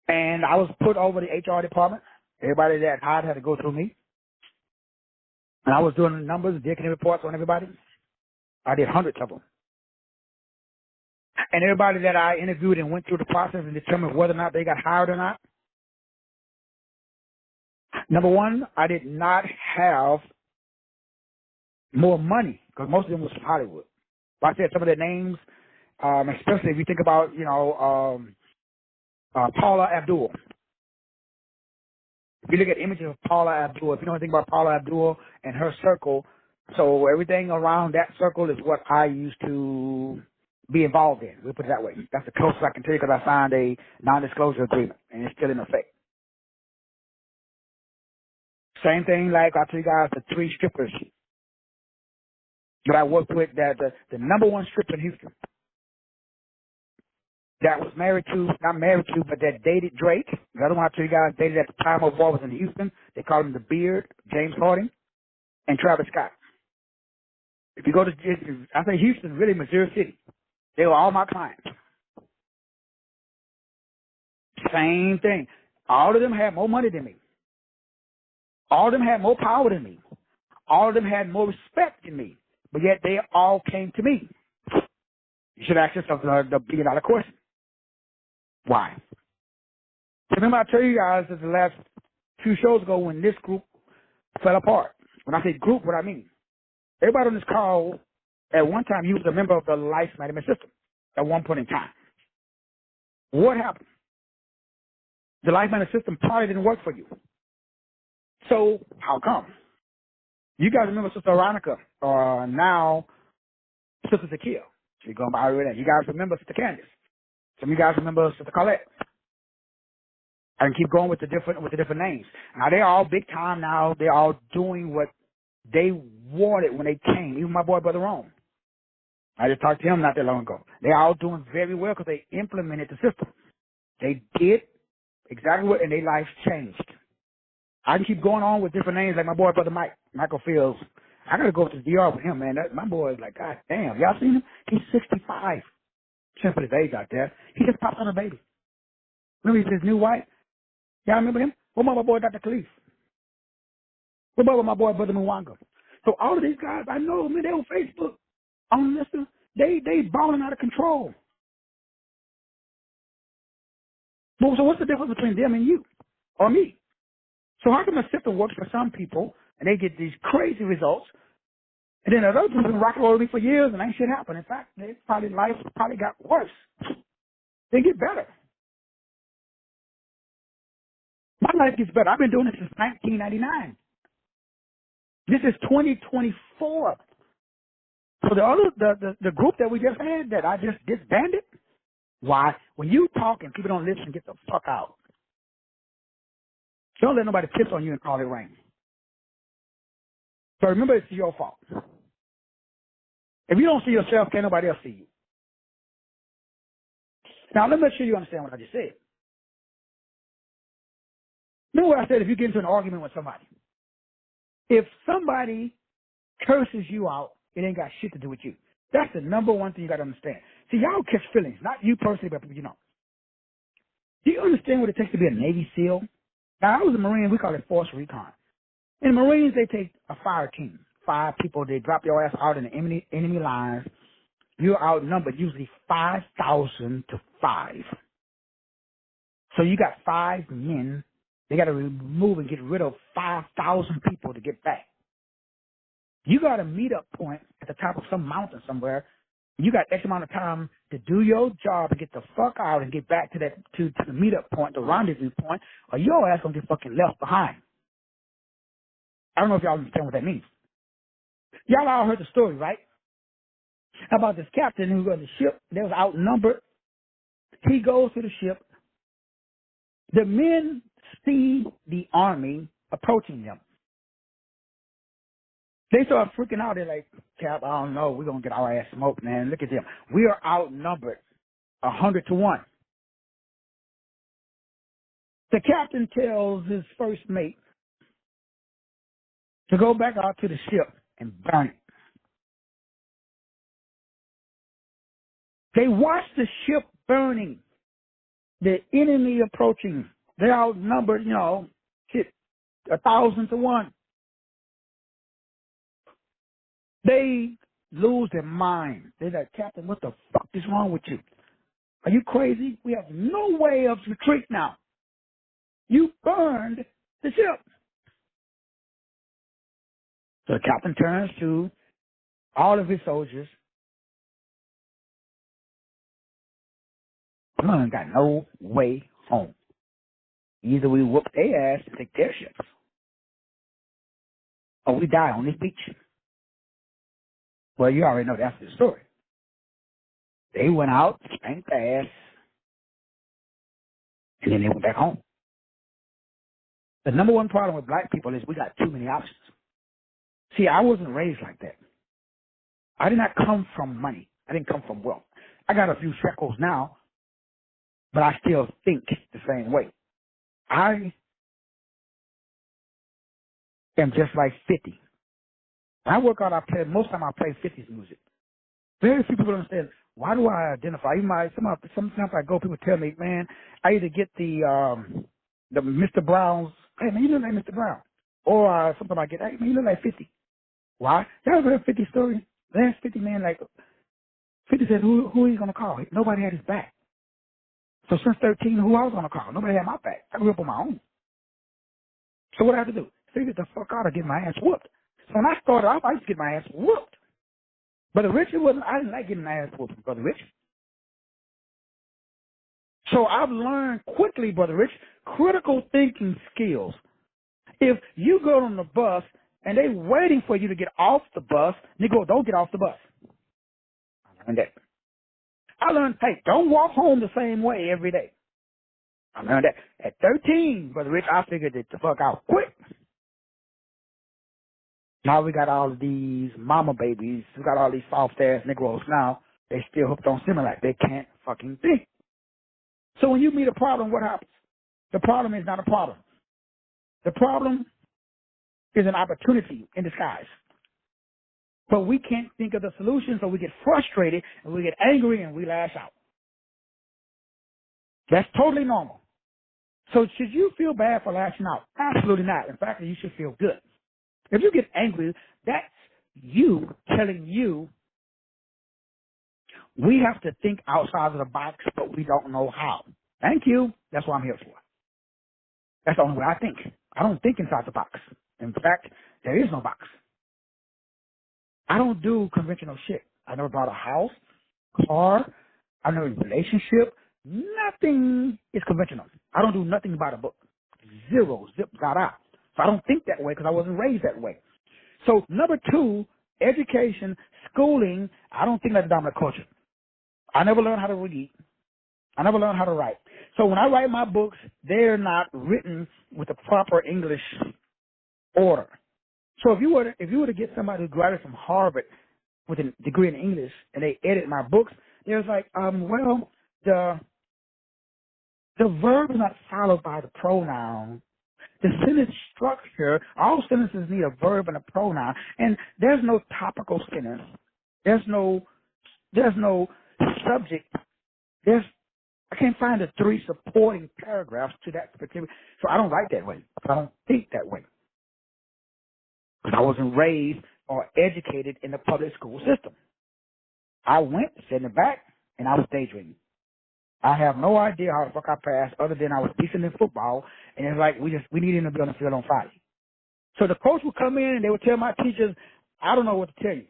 And I was put over the HR department. Everybody that hired had to go through me. And I was doing the numbers, digging reports on everybody. I did hundreds of them. And everybody that I interviewed and went through the process and determined whether or not they got hired or not. Number one, I did not have more money because most of them was from Hollywood. But I said some of their names, especially if you think about, Paula Abdul. If you look at images of Paula Abdul, if you know anything about Paula Abdul and her circle, so everything around that circle is what I used to be involved in. We'll put it that way. That's the closest I can tell you because I signed a non-disclosure agreement, and it's still in effect. Same thing like I tell you guys, the three strippers that I worked with, that the number one stripper in Houston that was not married to, but that dated Drake. The other one I tell you guys dated at the time of war was in Houston. They called him the Beard, James Harden, and Travis Scott. If you go to, I say Houston, really Missouri City. They were all my clients. Same thing. All of them had more money than me. All of them had more power than me. All of them had more respect than me. But yet they all came to me. You should ask yourself the billion-dollar question. Why? Remember I told you guys that the last few shows ago when this group fell apart. When I say group, what I mean? Everybody on this call, at one time, you was a member of the life management system at one point in time. What happened? The life management system probably didn't work for you. So how come? You guys remember Sister Veronica, or now Sister Zakia. She's going by her name. You guys remember Sister Candace. Some of you guys remember Sister Colette. I can keep going with the different names. Now they're all big time now. They're all doing what they wanted when they came. Even my boy Brother Rome. I just talked to him not that long ago. They're all doing very well because they implemented the system. They did exactly what, and their lives changed. I can keep going on with different names like my boy Brother Michael Fields. I got to go to the DR with him, man. My boy is like, God damn. Y'all seen him? He's 65. Shouldn't put his age out there. He just popped on a baby. Remember he's his new wife? Y'all remember him? What about my boy Dr. Khalif? What about my boy Brother Mwanga? So all of these guys, I know them. They're on Facebook, on Insta. They balling out of control. Well, so what's the difference between them and you or me? So how come the system works for some people and they get these crazy results, and then others have been rocking with me for years and ain't shit happen? In fact, life probably got worse. They get better. My life gets better. I've been doing this since 1999. This is 2024. So the group that we just had that I just disbanded, why? When you talk and people don't listen, get the fuck out. Don't let nobody piss on you and call it rain. So remember, it's your fault. If you don't see yourself, can't nobody else see you. Now, let me make sure you understand what I just said. Remember what I said, if you get into an argument with somebody. If somebody curses you out, it ain't got shit to do with you. That's the number one thing you got to understand. See, y'all catch feelings, not you personally, but people you know. Do you understand what it takes to be a Navy SEAL? Now, I was a Marine. We call it Force Recon. In the Marines, they take a fire team. 5 people. They drop your ass out in the enemy lines. You're outnumbered, usually 5,000 to 5. So you got 5 men. They got to remove and get rid of 5,000 people to get back. You got a meet-up point at the top of some mountain somewhere. You got X amount of time to do your job and get the fuck out and get back to that to the meet-up point, the rendezvous point, or your ass gonna get fucking left behind. I don't know if y'all understand what that means. Y'all all heard the story, right? About this captain who was on the ship. They was outnumbered. He goes to the ship. The men see the army approaching them. They start freaking out. They're like, Cap, I don't know. We're going to get our ass smoked, man. Look at them. We are outnumbered 100 to 1. The captain tells his first mate to go back out to the ship and burn it. They watch the ship burning, the enemy approaching. They're outnumbered, 1,000 to 1. They lose their mind. They're like, Captain, what the fuck is wrong with you? Are you crazy? We have no way of retreat now. You burned the ship. So the captain turns to all of his soldiers. We ain't got no way home. Either we whoop their ass and take their ships, or we die on this beach. Well, you already know that's the story. They went out, spanked their ass, and then they went back home. The number one problem with black people is we got too many options. See, I wasn't raised like that. I did not come from money. I didn't come from wealth. I got a few shekels now, but I still think the same way. I am just like 50. When I work out, most of the time I play 50s music. Very few people understand, why do I identify? Sometimes I go, people tell me, man, I either get the Mr. Brown's, hey, man, you look like Mr. Brown. Or something I get, hey, man, you look like 50. Why? Y'all ever heard 50 story? Last 50 man, like, 50 said, who are you going to call? Nobody had his back. So since 13, who I was going to call? Nobody had my back. I grew up on my own. So what I have to do? Figure the fuck out or get my ass whooped. So when I started off, I used to get my ass whooped. Brother Rich, I didn't like getting my ass whooped from Brother Rich. So I've learned quickly, Brother Rich, critical thinking skills. If you go on the bus and they waiting for you to get off the bus, nigga, don't get off the bus. I learned that. I learned, hey, don't walk home the same way every day. I learned that. At 13, Brother Rich, I figured it the fuck out quick. Now we got all of these mama babies. We got all these soft-ass Negroes now. They still hooked on Similac. They can't fucking think. So when you meet a problem, what happens? The problem is not a problem. The problem is an opportunity in disguise. But we can't think of the solution, so we get frustrated, and we get angry, and we lash out. That's totally normal. So should you feel bad for lashing out? Absolutely not. In fact, you should feel good. If you get angry, that's you telling you we have to think outside of the box, but we don't know how. Thank you. That's what I'm here for. That's the only way I think. I don't think inside the box. In fact, there is no box. I don't do conventional shit. I never bought a house, car. I never had a relationship. Nothing is conventional. I don't do nothing by the book. Zero, zip, got out. So I don't think that way because I wasn't raised that way. So number 2, education, schooling, I don't think that's dominant culture. I never learned how to read. I never learned how to write. So when I write my books, they're not written with the proper English order. So if you were to get somebody who graduated from Harvard with a degree in English and they edit my books, there's like, well, the verb is not followed by the pronoun. The sentence structure, all sentences need a verb and a pronoun, and there's no topical sentence. There's no subject. I can't find the 3 supporting paragraphs to that particular. So I don't write that way. I don't think that way. Because I wasn't raised or educated in the public school system. I went, sat in the back, and I was daydreaming. I have no idea how the fuck I passed, other than I was decent in football, and it's like we need him to be on the field on Friday. So the coach would come in and they would tell my teachers, I don't know what to tell you.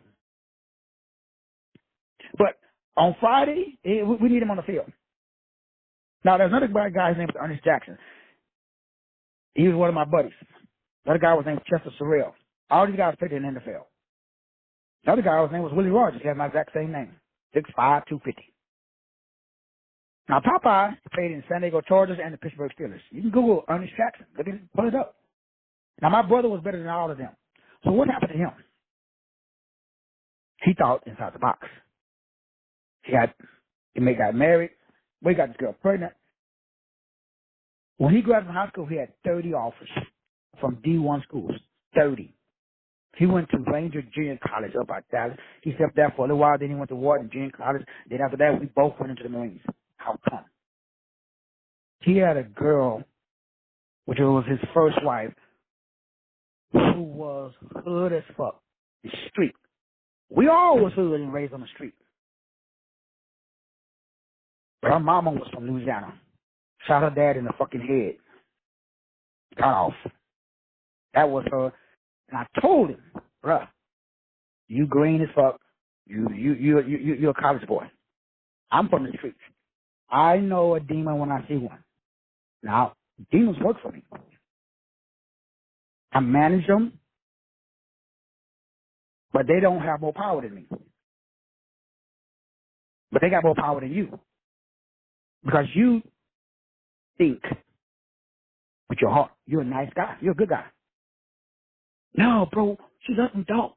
But on Friday, we need him on the field. Now, there's another guy, his name was Ernest Jackson. He was one of my buddies. Another guy was named Chester Sorrell. All these guys played in the NFL. Another guy, his name was Willie Rogers. He had my exact same name, 6'5", 250. Now, Popeye played in San Diego Chargers and the Pittsburgh Steelers. You can Google Ernest Jackson. Look at it, pull it up. Now, my brother was better than all of them. So what happened to him? He thought inside the box. He got married. We got this girl pregnant. When he graduated from high school, he had 30 offers from D1 schools. 30. He went to Ranger Junior College up at Dallas. He stepped there for a little while. Then he went to Wharton Junior College. Then after that, we both went into the Marines. How come? He had a girl, which was his first wife, who was hood as fuck. The street. We all was hood and raised on the street. But her mama was from Louisiana. Shot her dad in the fucking head. Got off. That was her. And I told him, bruh, you green as fuck. You're a college boy. I'm from the streets. I know a demon when I see one. Now, demons work for me. I manage them, but they don't have more power than me. But they got more power than you. Because you think with your heart. You're a nice guy. You're a good guy. No, bro, she doesn't talk.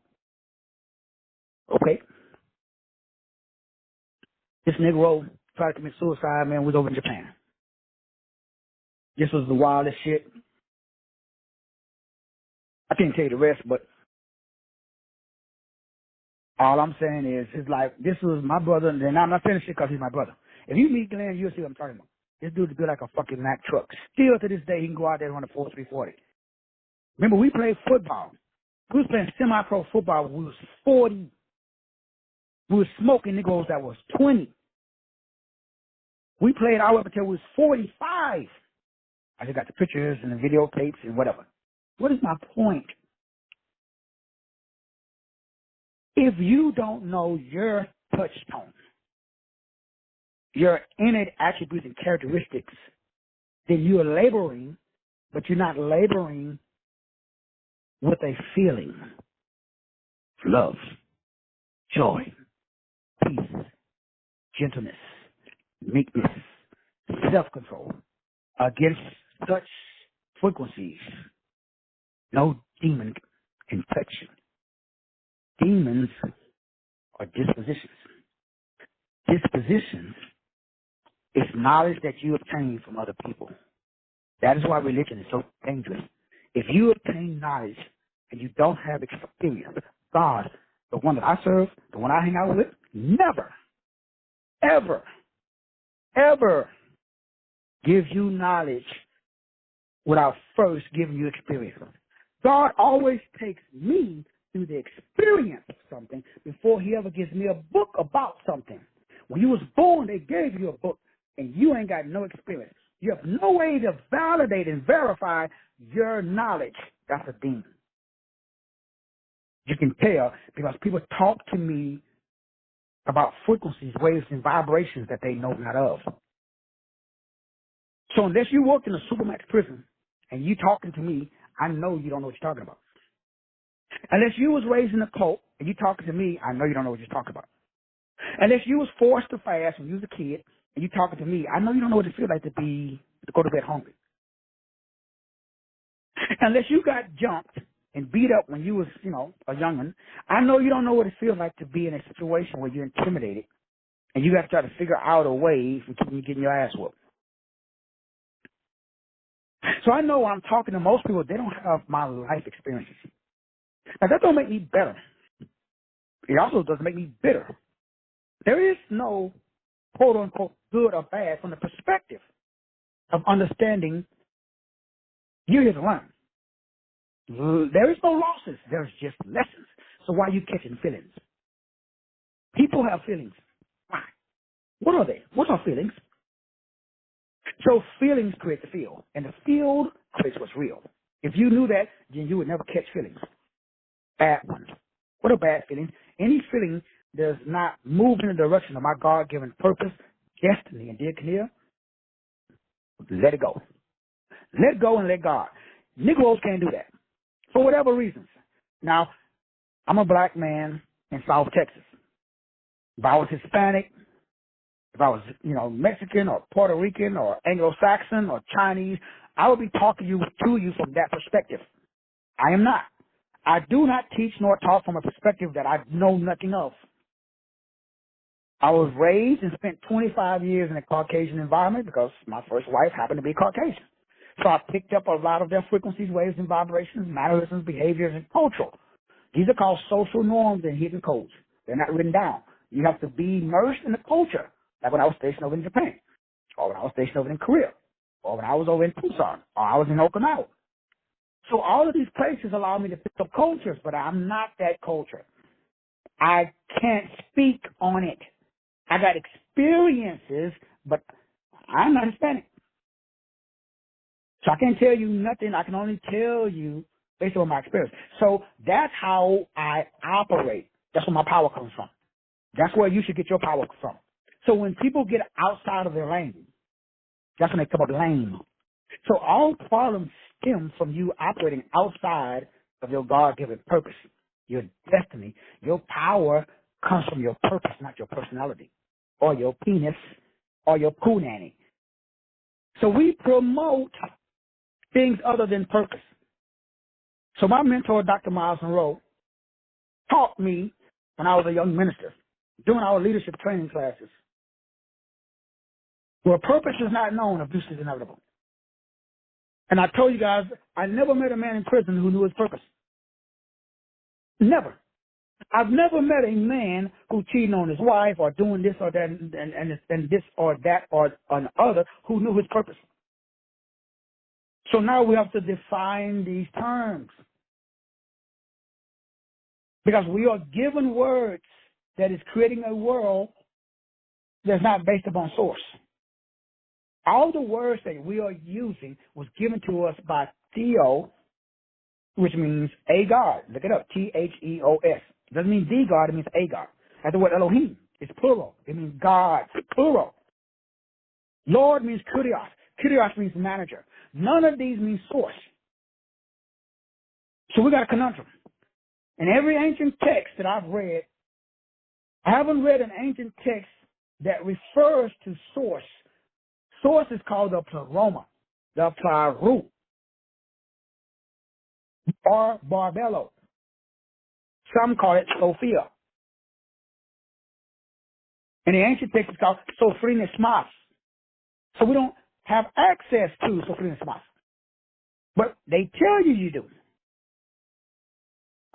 Okay. This Negro tried to commit suicide, man, was over in Japan. This was the wildest shit. I can't tell you the rest, but all I'm saying is his life, this was my brother, and I'm not finishing because he's my brother. If you meet Glenn, you'll see what I'm talking about. This dude's built like a fucking Mack truck. Still to this day, he can go out there and run a 4.340. Remember, we played football. We was playing semi-pro football when we was 40. We was smoking Negroes that was 20. We played all up until we was 45. I just got the pictures and the videotapes and whatever. What is my point? If you don't know your touchstone, your innate attributes and characteristics, then you are laboring, but you're not laboring with a feeling. Love, joy, peace, gentleness, meekness, self-control. Against such frequencies, no demon can touch you. Demons are dispositions. Dispositions is knowledge that you obtain from other people. That is why religion is so dangerous. If you obtain knowledge and you don't have experience, God, the one that I serve, the one I hang out with, never, ever, ever gives you knowledge without first giving you experience. God always takes me through the experience of something before he ever gives me a book about something. When you was born, they gave you a book, and you ain't got no experience. You have no way to validate and verify your knowledge. That's a demon. You can tell because people talk to me about frequencies, waves, and vibrations that they know not of. So unless you work in a supermax prison and you talking to me, I know you don't know what you're talking about. Unless you was raised in a cult and you talking to me, I know you don't know what you're talking about. Unless you was forced to fast when you was a kid and you talking to me, I know you don't know what it feels like to go to bed hungry. Unless you got jumped and beat up when you was, a young'un, I know you don't know what it feels like to be in a situation where you're intimidated and you got to try to figure out a way from keeping you getting your ass whooped. So I know when I'm talking to most people, they don't have my life experiences. Now, that don't make me better. It also doesn't make me bitter. There is no quote-unquote good or bad from the perspective of understanding you're here to learn. There is no losses. There's just lessons. So why are you catching feelings? People have feelings. Why? What are they? What are feelings? So feelings create the field, and the field creates what's real. If you knew that, then you would never catch feelings. Bad ones. What are bad feelings? Any feeling does not move in the direction of my God-given purpose, destiny, and dear Kinnear, let it go. Let go and let God. Negroes can't do that for whatever reasons. Now, I'm a black man in South Texas. If I was Hispanic, if I was, Mexican or Puerto Rican or Anglo-Saxon or Chinese, I would be talking to you from that perspective. I am not. I do not teach nor talk from a perspective that I know nothing of. I was raised and spent 25 years in a Caucasian environment because my first wife happened to be Caucasian. So I picked up a lot of their frequencies, waves, and vibrations, mannerisms, behaviors, and cultural. These are called social norms and hidden codes. They're not written down. You have to be immersed in the culture, like when I was stationed over in Japan, or when I was stationed over in Korea, or when I was over in Tucson, or I was in Okinawa. So all of these places allow me to pick up cultures, but I'm not that culture. I can't speak on it. I got experiences, but I'm not Hispanic. So I can't tell you nothing. I can only tell you based on my experience. So that's how I operate. That's where my power comes from. That's where you should get your power from. So when people get outside of their lane, that's when they come up lame. So all problems stem from you operating outside of your God-given purpose, your destiny. Your power comes from your purpose, not your personality, or your penis, or your poo nanny. So we promote things other than purpose. So my mentor, Dr. Miles Monroe, taught me when I was a young minister, doing our leadership training classes, where purpose is not known, abuse is inevitable. And I told you guys, I never met a man in prison who knew his purpose. Never. I've never met a man who cheating on his wife or doing this or that and this or that or another who knew his purpose. So now we have to define these terms. Because we are given words that is creating a world that's not based upon source. All the words that we are using was given to us by Theo, which means a God. Look it up, Theos. It doesn't mean the God, it means a God. That's the word Elohim. It's plural. It means God, plural. Lord means Kyrios. Kyrios means manager. None of these mean source. So we got a conundrum. In every ancient text that I've read, I haven't read an ancient text that refers to source. Source is called the pleroma, the plaru, or barbello. Some call it Sophia. In the ancient text, it's called Sophronismas. So we don't have access to Sophronismas. But they tell you you do.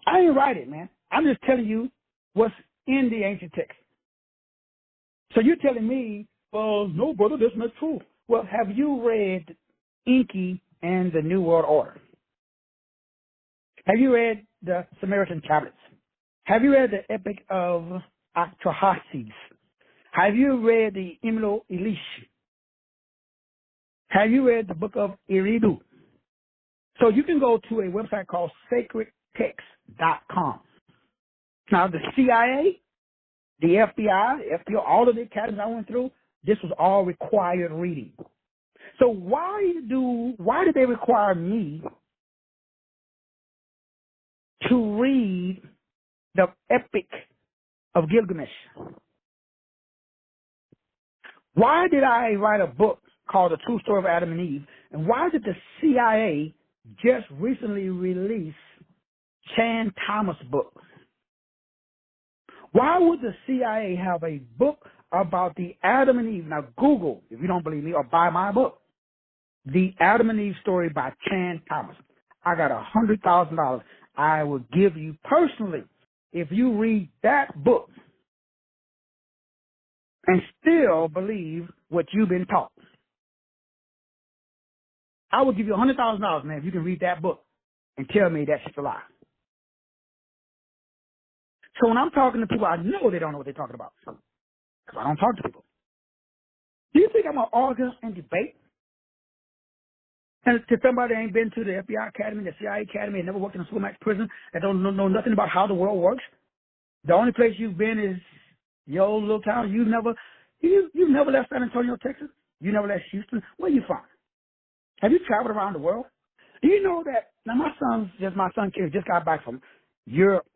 I didn't write it, man. I'm just telling you what's in the ancient text. So you're telling me, well, no, brother, that's not true. Well, have you read Enki and the New World Order? Have you read the Samaritan Tablets? Have you read the Epic of Atrahasis? Have you read the Imlo Elish? Have you read the book of Eridu? So you can go to a website called sacredtext.com. Now, the CIA, the FBI, all of the academies I went through, this was all required reading. So why did they require me to read the Epic of Gilgamesh? Why did I write a book called The True Story of Adam and Eve? And why did the CIA just recently release Chan Thomas book? Why would the CIA have a book about the Adam and Eve? Now Google, if you don't believe me, or buy my book, The Adam and Eve Story by Chan Thomas. I got $100,000 I will give you personally if you read that book and still believe what you've been taught. I will give you $100,000, man, if you can read that book and tell me that's just a lie. So when I'm talking to people, I know they don't know what they're talking about because I don't talk to people. Do you think I'm going to argue and debate? And to somebody that ain't been to the FBI Academy, the CIA Academy, and never worked in a school max prison, that don't know nothing about how the world works, the only place you've been is your old little town. You've never left San Antonio, Texas. You never left Houston. Where you from? Have you traveled around the world? Do you know that? Now my son Kerry just got back from Europe.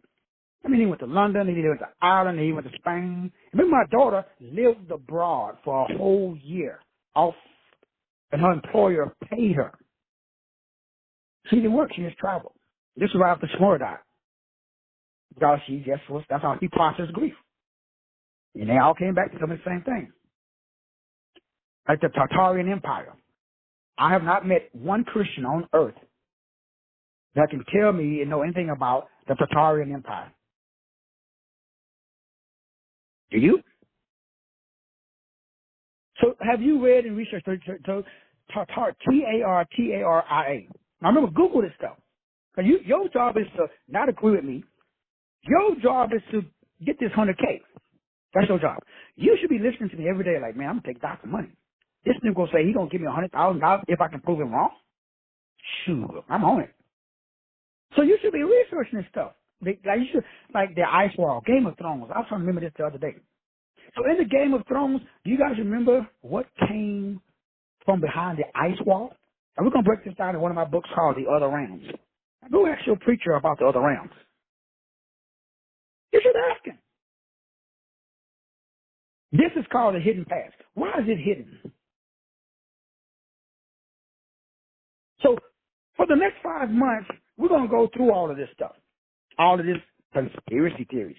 I mean, he went to London, he went to Ireland, he went to Spain. And then my daughter lived abroad for a whole year off, and her employer paid her. She didn't work, she just traveled. This was right after Shmur died. Because that's how he processed grief. And they all came back to tell me the same thing. Like the Tartarian Empire. I have not met one Christian on earth that can tell me and know anything about the Tartarian Empire. Do you? So have you read and researched Tartar, T-A-R-T-A-R-I-A? Now remember, Google this stuff. Because your job is to not agree with me. Your job is to get this 100K. That's your job. You should be listening to me every day like, man, I'm going to take Doc's money. This nigga going to say he's going to give me $100,000 if I can prove him wrong. Shoot, I'm on it. So you should be researching this stuff. Like the Ice Wall, Game of Thrones. I was trying to remember this the other day. So in the Game of Thrones, do you guys remember what came from behind the ice wall? And we're going to break this down in one of my books called The Other Realms. Now go ask your preacher about the other realms. You should ask him. This is called a hidden past. Why is it hidden? So for the next 5 months, we're going to go through all of this stuff, all of this conspiracy theories.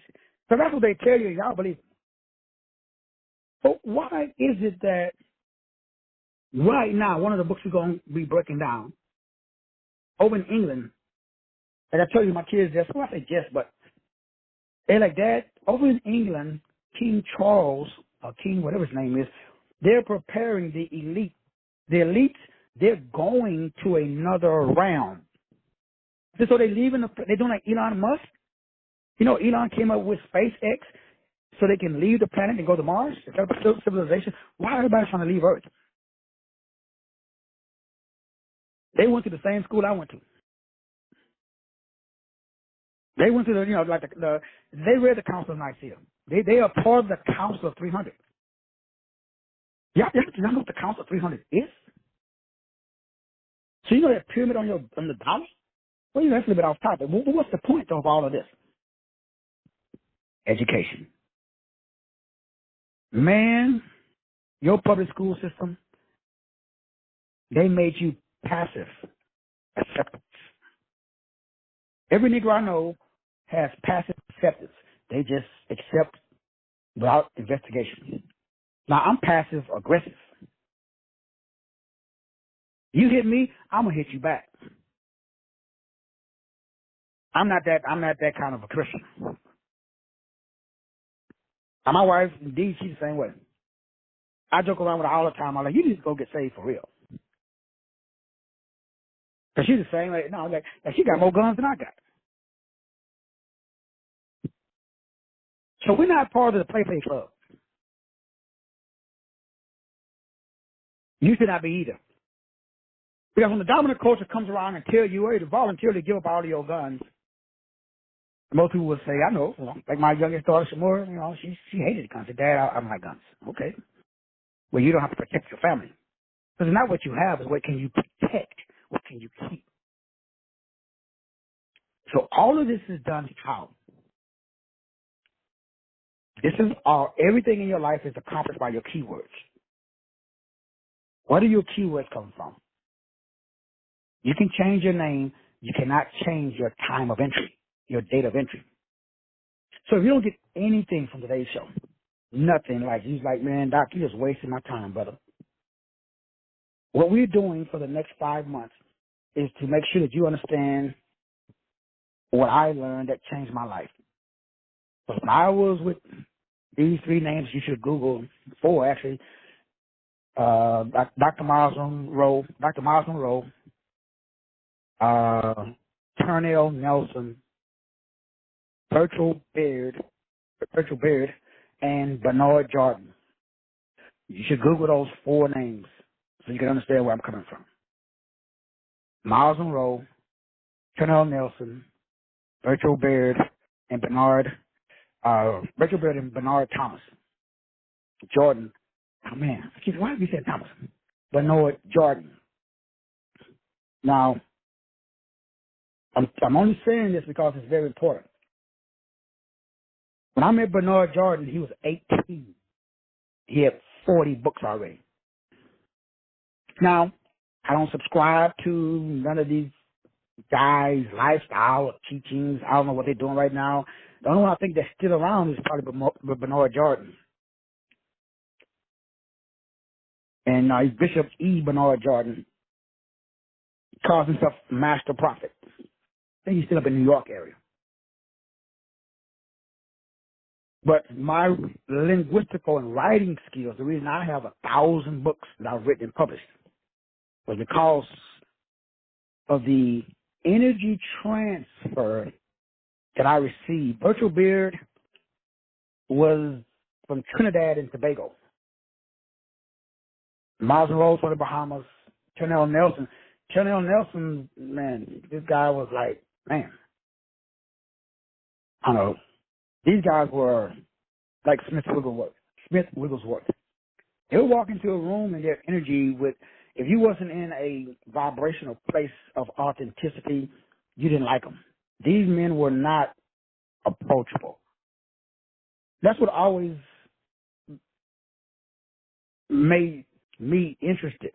So that's what they tell you, y'all believe. But why is it that right now, one of the books we're going to be breaking down, over in England, and I tell you my kids just, well, I say just, but they're like, Dad, over in England, King Charles, or King whatever his name is, they're preparing the elite. The elites, they're going to another realm. So they're leaving, they're doing like Elon Musk. You know, Elon came up with SpaceX so they can leave the planet and go to Mars, civilization. Why everybody trying to leave Earth? They went to the same school I went to. They went to the, they read the Council of Nicaea. They are part of the Council of 300. Yeah, you know what the Council of 300 is? So you know that pyramid on the dollar? Well, that's a little bit off topic. What's the point of all of this? Education. Man, your public school system, they made you passive acceptance. Every Negro I know has passive acceptance. They just accept without investigation. Now, I'm passive aggressive. You hit me, I'm going to hit you back. I'm not that kind of a Christian. Now, my wife, indeed, she's the same way. I joke around with her all the time. I'm like, you need to go get saved for real. Because she's the same way. No, like she got more guns than I got. So we're not part of the play club. You should not be either. Because when the dominant culture comes around and tell you, hey, to voluntarily give up all of your guns, most people will say, I know. Like my youngest daughter, Shamora, she hated guns. She said, Dad, I don't like guns. Okay. Well, you don't have to protect your family. Because it's not what you have, it's what can you protect. What can you keep? So all of this is done how? This is all, everything in your life is accomplished by your keywords. Where do your keywords come from? You can change your name. You cannot change your time of entry, your date of entry. So if you don't get anything from today's show, nothing, like he's like, man, Doc, you're just wasting my time, brother. What we're doing for the next 5 months is to make sure that you understand what I learned that changed my life. So when I was with these 3 names, you should Google 4 actually. Dr. Miles Monroe, Turnell Nelson, Virtual Beard, and Bernard Jordan. You should Google those 4 names so you can understand where I'm coming from. Miles Monroe, Turnell Nelson, Virtual Beard, and Bernard Thomas. Jordan. Oh man, why did we say Thomas? Bernard Jordan. Now, I'm only saying this because it's very important. When I met Bernard Jordan, he was 18. He had 40 books already. Now, I don't subscribe to none of these guys' lifestyle teachings. I don't know what they're doing right now. The only one I think that's still around is probably Bernard Jordan. And he's Bishop E. Bernard Jordan. He calls himself Master Prophet. I think he's still up in the New York area. But my linguistical and writing skills, the reason I have 1,000 books that I've written and published, was because of the energy transfer that I received. Virtual Beard was from Trinidad and Tobago. Miles Monroe from the Bahamas. Turnell Nelson, man, this guy was like, man, I don't know. These guys were like Smith Wigglesworth. They would walk into a room and their energy would, if you wasn't in a vibrational place of authenticity, you didn't like them. These men were not approachable. That's what always made me interested.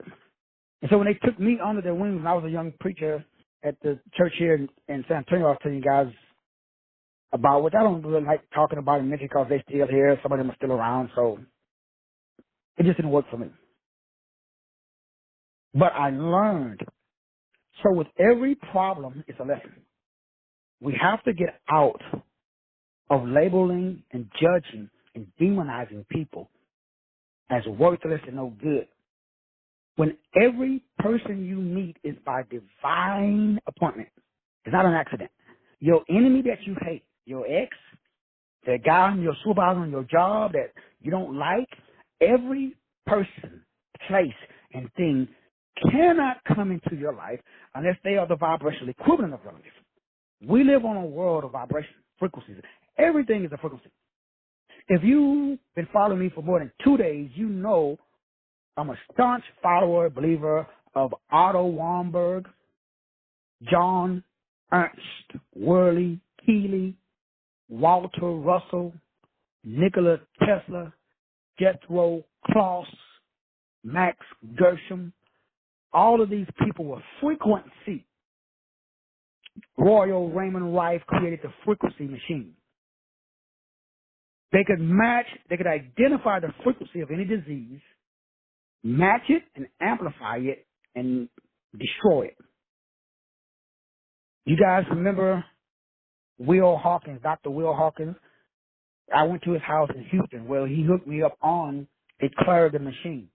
And so when they took me under their wings when I was a young preacher at the church here in San Antonio, I was telling you guys about, which I don't really like talking about in Memphis because they're still here. Some of them are still around, so it just didn't work for me. But I learned. So with every problem, it's a lesson. We have to get out of labeling and judging and demonizing people as worthless and no good. When every person you meet is by divine appointment, it's not an accident. Your enemy that you hate, your ex, the guy on your supervisor on your job that you don't like, every person, place, and thing cannot come into your life unless they are the vibrational equivalent of your life. We live on a world of vibration, frequencies. Everything is a frequency. If you've been following me for more than 2 days, you know I'm a staunch follower, believer of Otto Warburg, John Ernst, Worley, Keeley, Walter Russell, Nikola Tesla, Jethro Kloss, Max Gershom. All of these people were frequency. Royal Raymond Rife created the frequency machine. They could identify the frequency of any disease, match it and amplify it and destroy it. You guys remember Will Hawkins, Dr. Will Hawkins? I went to his house in Houston. Well, he hooked me up on a Claritin machine.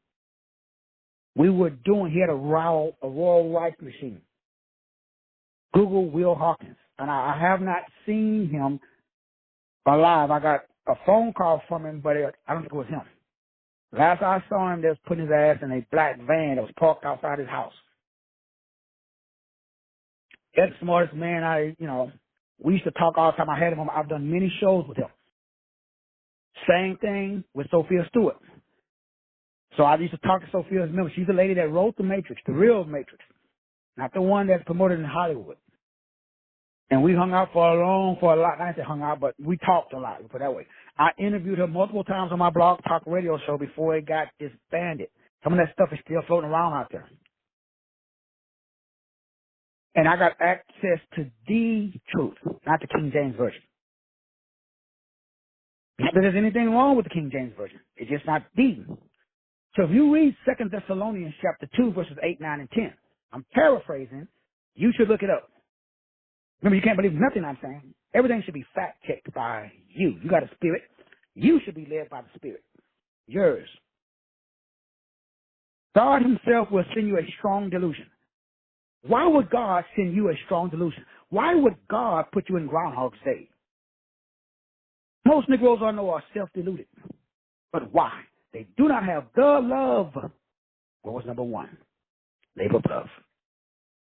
He had a Royal Rife machine. Google Will Hawkins. And I have not seen him alive. I got a phone call from him, but I don't think it was him. Last I saw him, they was putting his ass in a black van that was parked outside his house. That's the smartest man we used to talk all the time. I had him. I've done many shows with him. Same thing with Sophia Stewart. So I used to talk to Sophia. Remember, she's the lady that wrote The Matrix, the real Matrix, not the one that's promoted in Hollywood. And we hung out for a lot. I didn't say hung out, but we talked a lot, we put it that way. I interviewed her multiple times on my blog talk radio show before it got disbanded. Some of that stuff is still floating around out there. And I got access to the truth, not the King James Version. Not that there's anything wrong with the King James Version. It's just not the. So if you read 2 Thessalonians chapter 2, verses 8, 9, and 10, I'm paraphrasing, you should look it up. Remember, you can't believe nothing I'm saying. Everything should be fact-checked by you. You got a spirit. You should be led by the Spirit. Yours. God himself will send you a strong delusion. Why would God send you a strong delusion? Why would God put you in Groundhog's Day? Most Negroes I know are self-deluded. But why? They do not have the love. What was number one? Labor of love.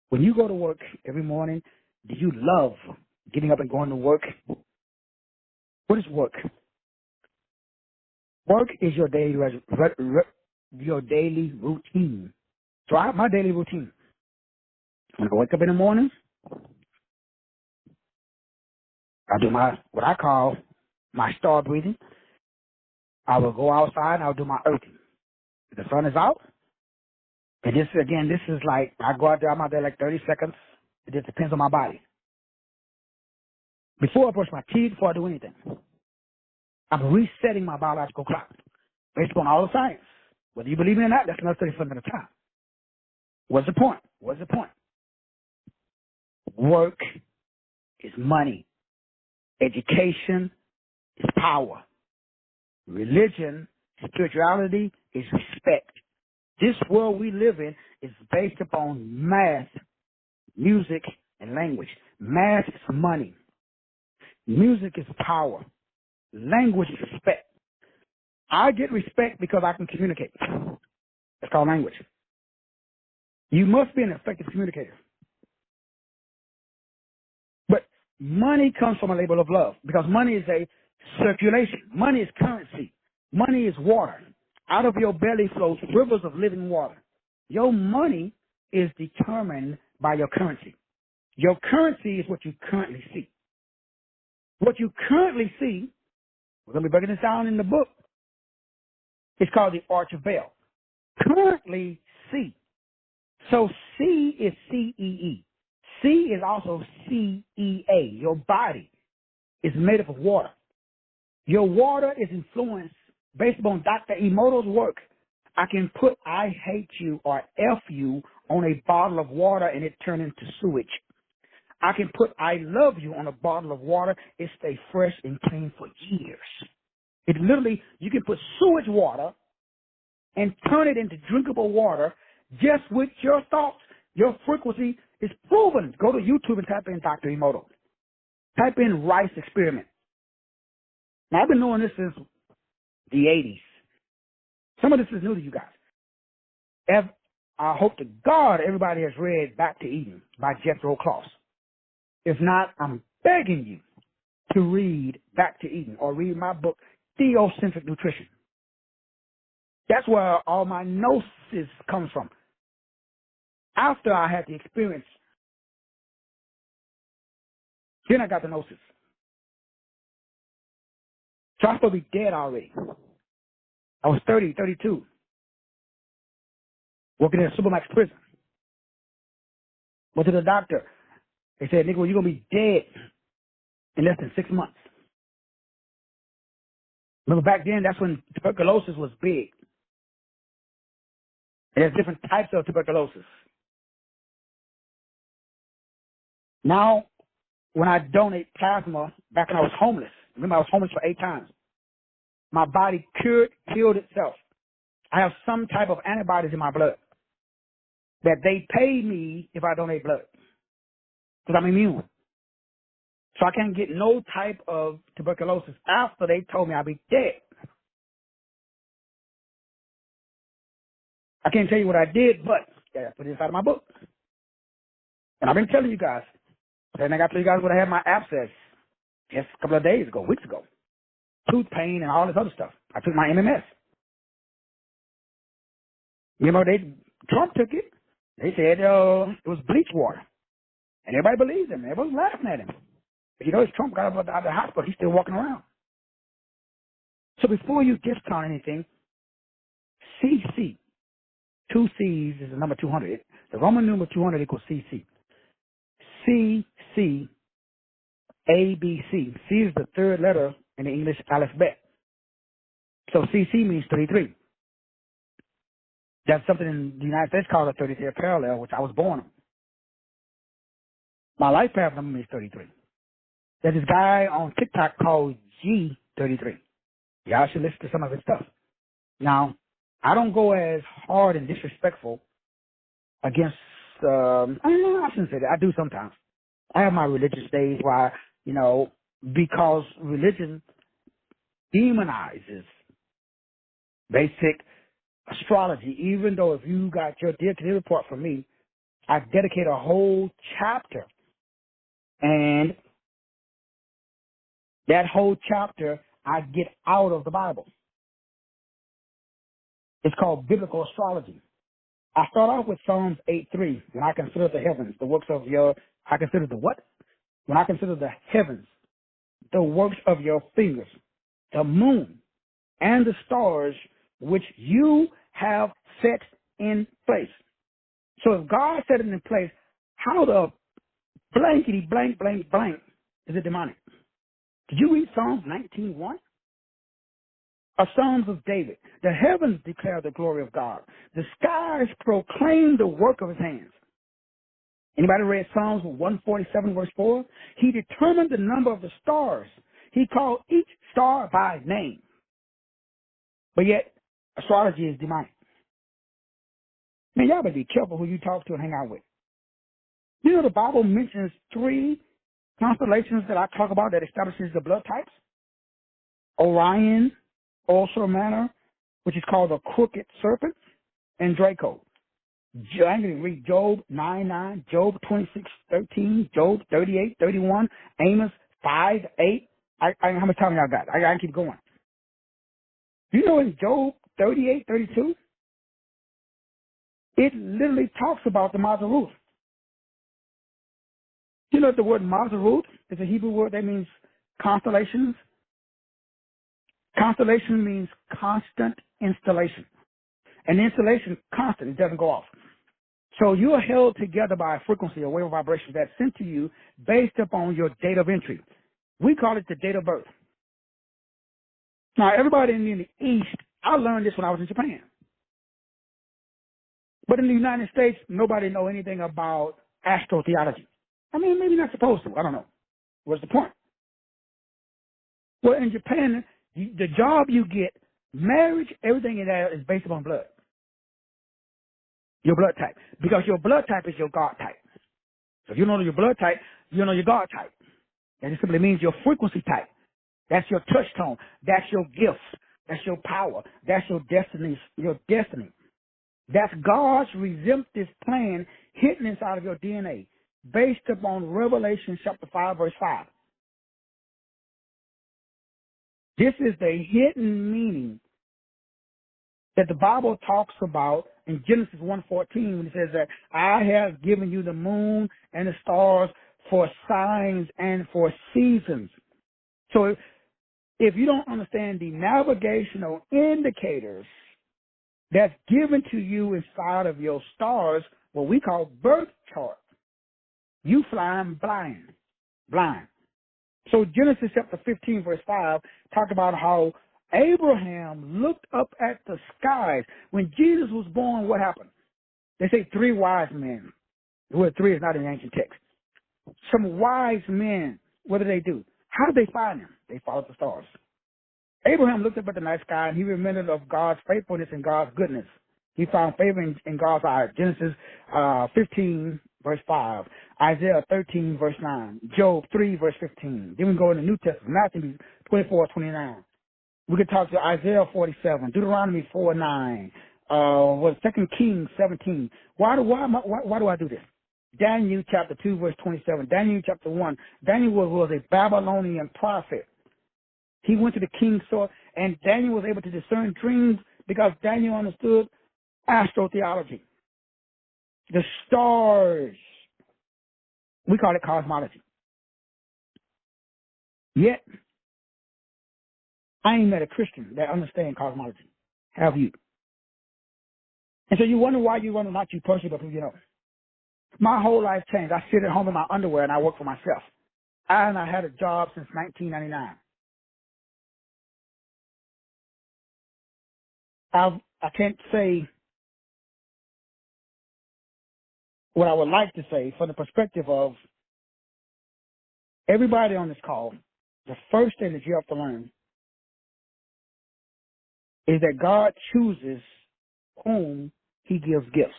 When you go to work every morning, do you love getting up and going to work? What is work? Work is your daily routine. So I have my daily routine. When I wake up in the morning, I do what I call my star breathing. I will go outside and I'll do my earthing. If the sun is out, and this is like, I go out there, I'm out there like 30 seconds. It just depends on my body. Before I brush my teeth, before I do anything, I'm resetting my biological clock based on all the science. Whether you believe in it or not, that's another 30 seconds at a time. What's the point? What's the point? Work is money. Education is power. Religion, spirituality is respect. This world we live in is based upon math, music, and language. Math is money. Music is power. Language is respect. I get respect because I can communicate. That's called language. You must be an effective communicator. But money comes from a label of love because money is a circulation. Money is currency. Money is water. Out of your belly flows rivers of living water. Your money is determined by your currency. Your currency is what you currently see. What you currently see, we're going to be breaking this down in the book, it's called the Arch of Baal. Currently see. So C is C-E-E. C is also C-E-A. Your body is made up of water. Your water is influenced based upon Dr. Emoto's work. I can put I hate you or F you on a bottle of water and it turn into sewage. I can put I love you on a bottle of water. It stay fresh and clean for years. It literally, you can put sewage water and turn it into drinkable water just with your thoughts. Your frequency is proven. Go to YouTube and type in Dr. Emoto. Type in Rice Experiment. Now, I've been knowing this since the 80s. Some of this is new to you guys. I hope to God everybody has read Back to Eden by Jethro Kloss. If not, I'm begging you to read Back to Eden or read my book, Theocentric Nutrition. That's where all my gnosis comes from. After I had the experience, then I got the gnosis. So I'm supposed to be dead already. I was 30, 32, working in a Supermax prison. Went to the doctor. They said, nigga, well, you're going to be dead in less than 6 months. Remember back then, that's when tuberculosis was big. And there's different types of tuberculosis. Now, when I donate plasma, back when I was homeless, remember I was homeless for 8 times. My body killed itself. I have some type of antibodies in my blood that they pay me if I donate blood because I'm immune. So I can't get no type of tuberculosis after they told me I'd be dead. I can't tell you what I did, but I put it inside of my book. And I've been telling you guys. Then I got to tell you guys what I had my abscess just a couple of days ago, weeks ago. Tooth pain and all this other stuff. I took my MMS. You know, Trump took it. They said it was bleach water. And everybody believed him. Everybody was laughing at him. But you know, as Trump got up out of the hospital, he's still walking around. So before you discount anything, CC. two C's is the number 200. The Roman numeral 200 equals CC. C, C, A, B, C. C is the third letter in the English alphabet. So CC means 33. That's something in the United States called a 33rd parallel, which I was born on. My life path number means 33. There's this guy on TikTok called G33. Y'all should listen to some of his stuff. Now, I don't go as hard and disrespectful against, I shouldn't say that. I do sometimes. I have my religious days where, because religion demonizes basic astrology, even though if you got your Dear Committee report from me, I dedicate a whole chapter. And that whole chapter I get out of the Bible. It's called biblical astrology. I start off with Psalms 8:3. When I consider the heavens, the works of I consider the what? When I consider the heavens, the works of your fingers, the moon and the stars which you have set in place. So if God set it in place, how the blankety blank blank blank is it demonic? Did you read Psalms 19:1? Or Psalms of David. The heavens declare the glory of God. The skies proclaim the work of his hands. Anybody read Psalms 147 verse 4? He determined the number of the stars. He called each star by name. But yet, astrology is demonic. Man, y'all better be careful who you talk to and hang out with. The Bible mentions 3 constellations that I talk about that establishes the blood types. Orion, Ursa Minor, which is called the crooked serpent, and Draco. I'm going to read Job 9:9, Job 26:13, Job 38:31, Amos 5:8. How much time y'all got? I can keep going. In Job 38:32, it literally talks about the Mazaruth. The word Mazaruth is a Hebrew word that means constellations. Constellation means constant installation. And installation, constant, it doesn't go off. So you are held together by a frequency, a wave of vibration that's sent to you based upon your date of entry. We call it the date of birth. Now, everybody in the East, I learned this when I was in Japan. But in the United States, nobody know anything about astrotheology. I mean, maybe not supposed to. I don't know. What's the point? Well, in Japan, the job you get, marriage, everything in there is based upon blood. Your blood type. Because your blood type is your God type. So if you know your blood type, you know your God type. That just simply means your frequency type. That's your touch tone. That's your gifts. That's your power. That's your destiny. Your destiny. That's God's redemptive plan hidden inside of your DNA, based upon Revelation chapter 5, verse 5. This is the hidden meaning that the Bible talks about in Genesis 1:14 when it says that I have given you the moon and the stars for signs and for seasons. So if you don't understand the navigational indicators that's given to you inside of your stars, what we call birth chart, you flying blind. So Genesis chapter 15, verse 5, talk about how Abraham looked up at the skies. When Jesus was born, what happened? They say 3 wise men. The word 3 is not in the ancient text. Some wise men, what did they do? How did they find him? They followed the stars. Abraham looked up at the night sky, and he remembered of God's faithfulness and God's goodness. He found favor in God's eyes. Genesis 15, verse 5. Isaiah 13, verse 9. Job 3, verse 15. Then we go in the New Testament, Matthew 24:29. We could talk to Isaiah 47, Deuteronomy 4:9, 2 Kings 17. Why do I do this? Daniel chapter 2, verse 27. Daniel chapter 1. Daniel was a Babylonian prophet. He went to the king's sword, and Daniel was able to discern dreams because Daniel understood astrotheology. The stars. We call it cosmology. Yet, I ain't met a Christian that understands cosmology. Have you? And so you wonder why you wonder, not you personally, but who you know. My whole life changed. I sit at home in my underwear and I work for myself. And I had a job since 1999. I can't say what I would like to say from the perspective of everybody on this call. The first thing that you have to learn is that God chooses whom he gives gifts.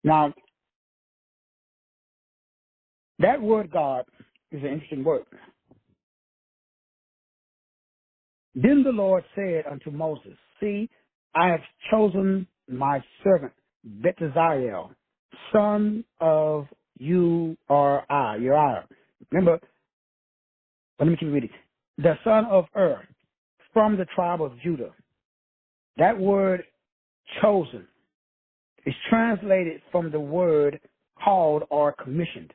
Now, that word God is an interesting word. Then the Lord said unto Moses, see, I have chosen my servant, Bezalel, son of Uriah. Remember, let me keep reading. The son of from the tribe of Judah. That word chosen is translated from the word called or commissioned.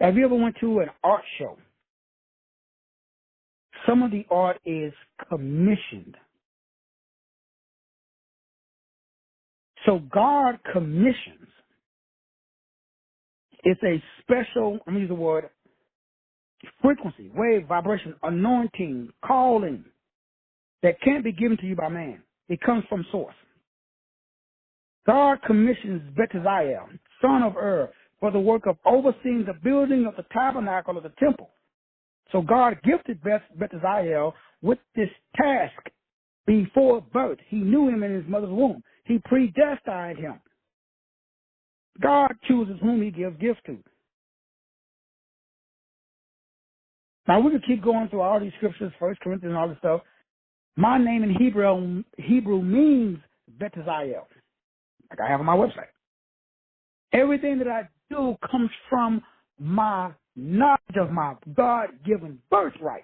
Have you ever went to an art show? Some of the art is commissioned. So God commissions. It's a special, I'm going to use the word, frequency, wave, vibration, anointing, calling that can't be given to you by man. It comes from source. God commissions Bezalel, son of for the work of overseeing the building of the tabernacle of the temple. So God gifted Bezalel with this task before birth. He knew him in his mother's womb. He predestined him. God chooses whom he gives gifts to. Now, we could keep going through all these scriptures, 1 Corinthians and all this stuff. My name in Hebrew means Bezalel, like I have on my website. Everything that I do comes from my knowledge of my God-given birthright.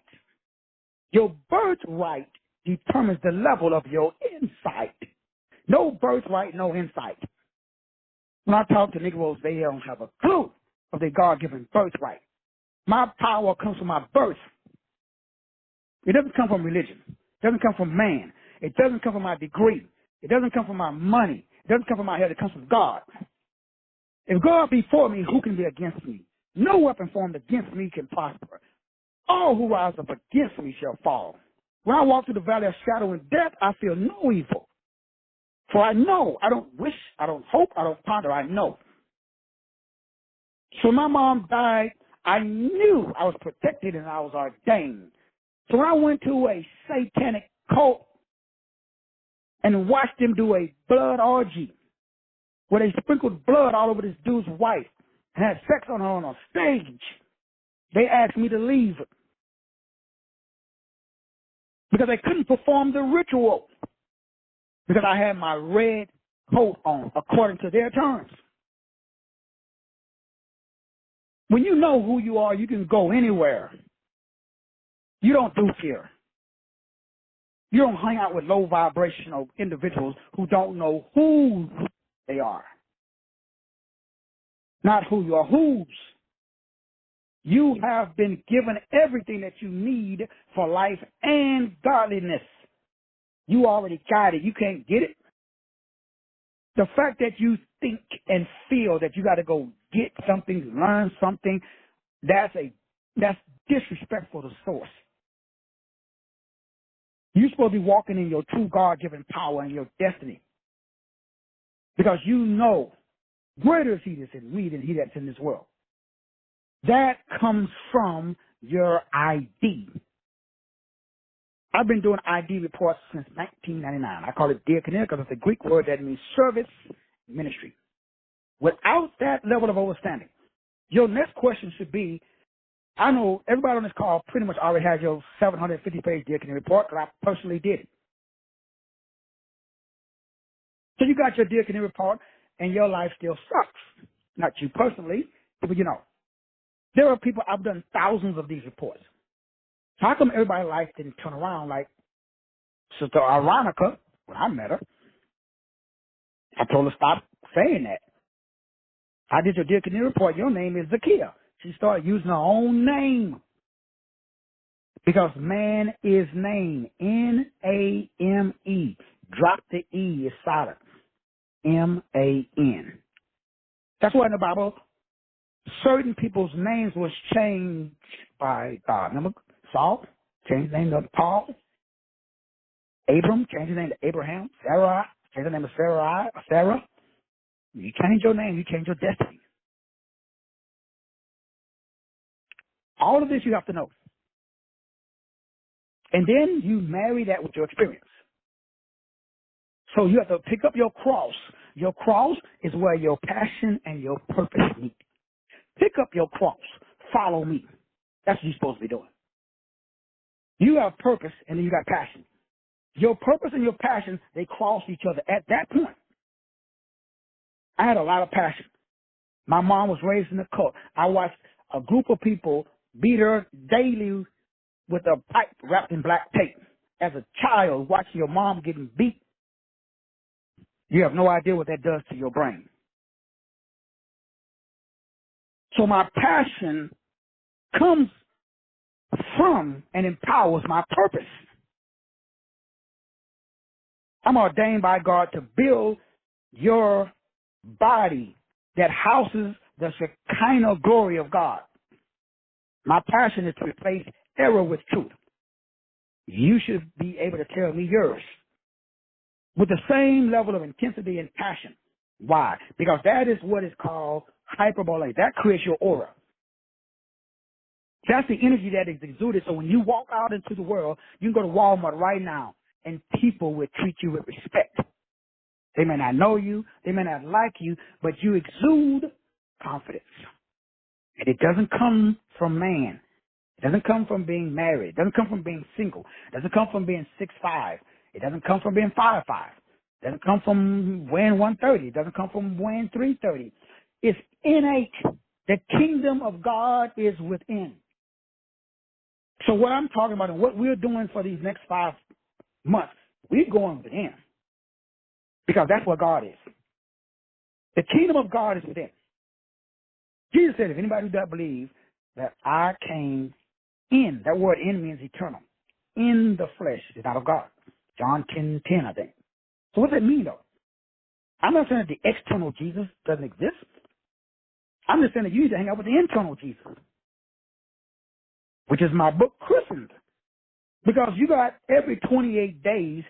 Your birthright determines the level of your insight. No birthright, no insight. When I talk to Negroes, they don't have a clue of their God-given birthright. My power comes from my birth. It doesn't come from religion. It doesn't come from man. It doesn't come from my degree. It doesn't come from my money. It doesn't come from my head. It comes from God. If God be for me, who can be against me? No weapon formed against me can prosper. All who rise up against me shall fall. When I walk through the valley of shadow and death, I feel no evil. For I know, I don't wish, I don't hope, I don't ponder, I know. So when my mom died, I knew I was protected and I was ordained. So when I went to a satanic cult and watched them do a blood orgy, where they sprinkled blood all over this dude's wife and had sex on her on a stage, they asked me to leave because they couldn't perform the ritual because I had my red coat on according to their terms. When you know who you are, you can go anywhere. You don't do fear. You don't hang out with low vibrational individuals who don't know who they are. Not who you are, whose. You have been given everything that you need for life and godliness. You already got it. You can't get it. The fact that you think and feel that you got to go get something, learn something, that's disrespectful to source. You're supposed to be walking in your true God-given power and your destiny. Because you know, greater is he that's in me than he that's in this world. That comes from your ID. I've been doing ID reports since 1999. I call it diaconia because it's a Greek word that means service ministry. Without that level of understanding, your next question should be, I know everybody on this call pretty much already has your 750-page diaconia report because I personally did it. So you got your diaconia report and your life still sucks. Not you personally, but you know. There are people, I've done thousands of these reports. How come everybody's life didn't turn around like Sister Aronica when I met her? I told her stop saying that. I did your diaconia report. Your name is Zakiya. She started using her own name. Because man is named. N-A-M-E. Drop the E, is silent. M-A-N. That's why in the Bible, certain people's names was changed by God. Remember Saul? Changed his name to Paul. Abram changed his name to Abraham. Sarah changed the name to Sarah. You change your name, you change your destiny. All of this you have to know. And then you marry that with your experience. So you have to pick up your cross. Your cross is where your passion and your purpose meet. Pick up your cross. Follow me. That's what you're supposed to be doing. You have purpose and then you got passion. Your purpose and your passion, they cross each other. At that point, I had a lot of passion. My mom was raised in the cult. I watched a group of people beat her daily with a pipe wrapped in black tape. As a child, watching your mom getting beat, you have no idea what that does to your brain. So my passion comes from and empowers my purpose. I'm ordained by God to build your body that houses the Shekinah glory of God. My passion is to replace error with truth. You should be able to tell me yours with the same level of intensity and passion. Why? Because that is what is called hyperbole. That creates your aura. That's the energy that is exuded. So when you walk out into the world, you can go to Walmart right now and people will treat you with respect. They may not know you, they may not like you, but you exude confidence. And it doesn't come from man. It doesn't come from being married. It doesn't come from being single. It doesn't come from being 6'5". It doesn't come from being 5'5". It doesn't come from weighing 130. It doesn't come from weighing 330. It's innate. The kingdom of God is within. So what I'm talking about and what we're doing for these next 5 months, we're going within. Because that's where God is. The kingdom of God is within. Jesus said, if anybody who does believe that I came in, that word in means eternal, in the flesh is not of God. John 10:10, I think. So what does that mean, though? I'm not saying that the external Jesus doesn't exist. I'm just saying that you need to hang out with the internal Jesus, which is my book, Christened. Because you got every 28 days,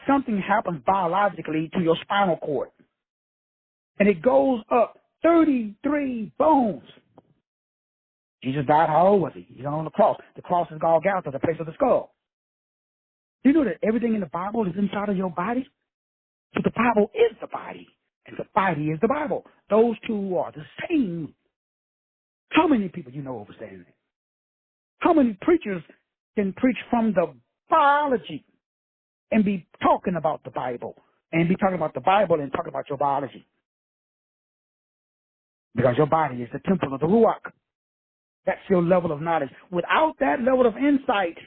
something happens biologically to your spinal cord. And it goes up 33 bones. Jesus died, how old was he? He's on the cross. The cross is Golgotha, the place of the skull. You know that everything in the Bible is inside of your body? So the Bible is the body, and the body is the Bible. Those two are the same. How many people you know understand that? How many preachers can preach from the biology and be talking about the Bible, and be talking about the Bible and talking about your biology? Because your body is the temple of the Ruach. That's your level of knowledge. Without that level of insight,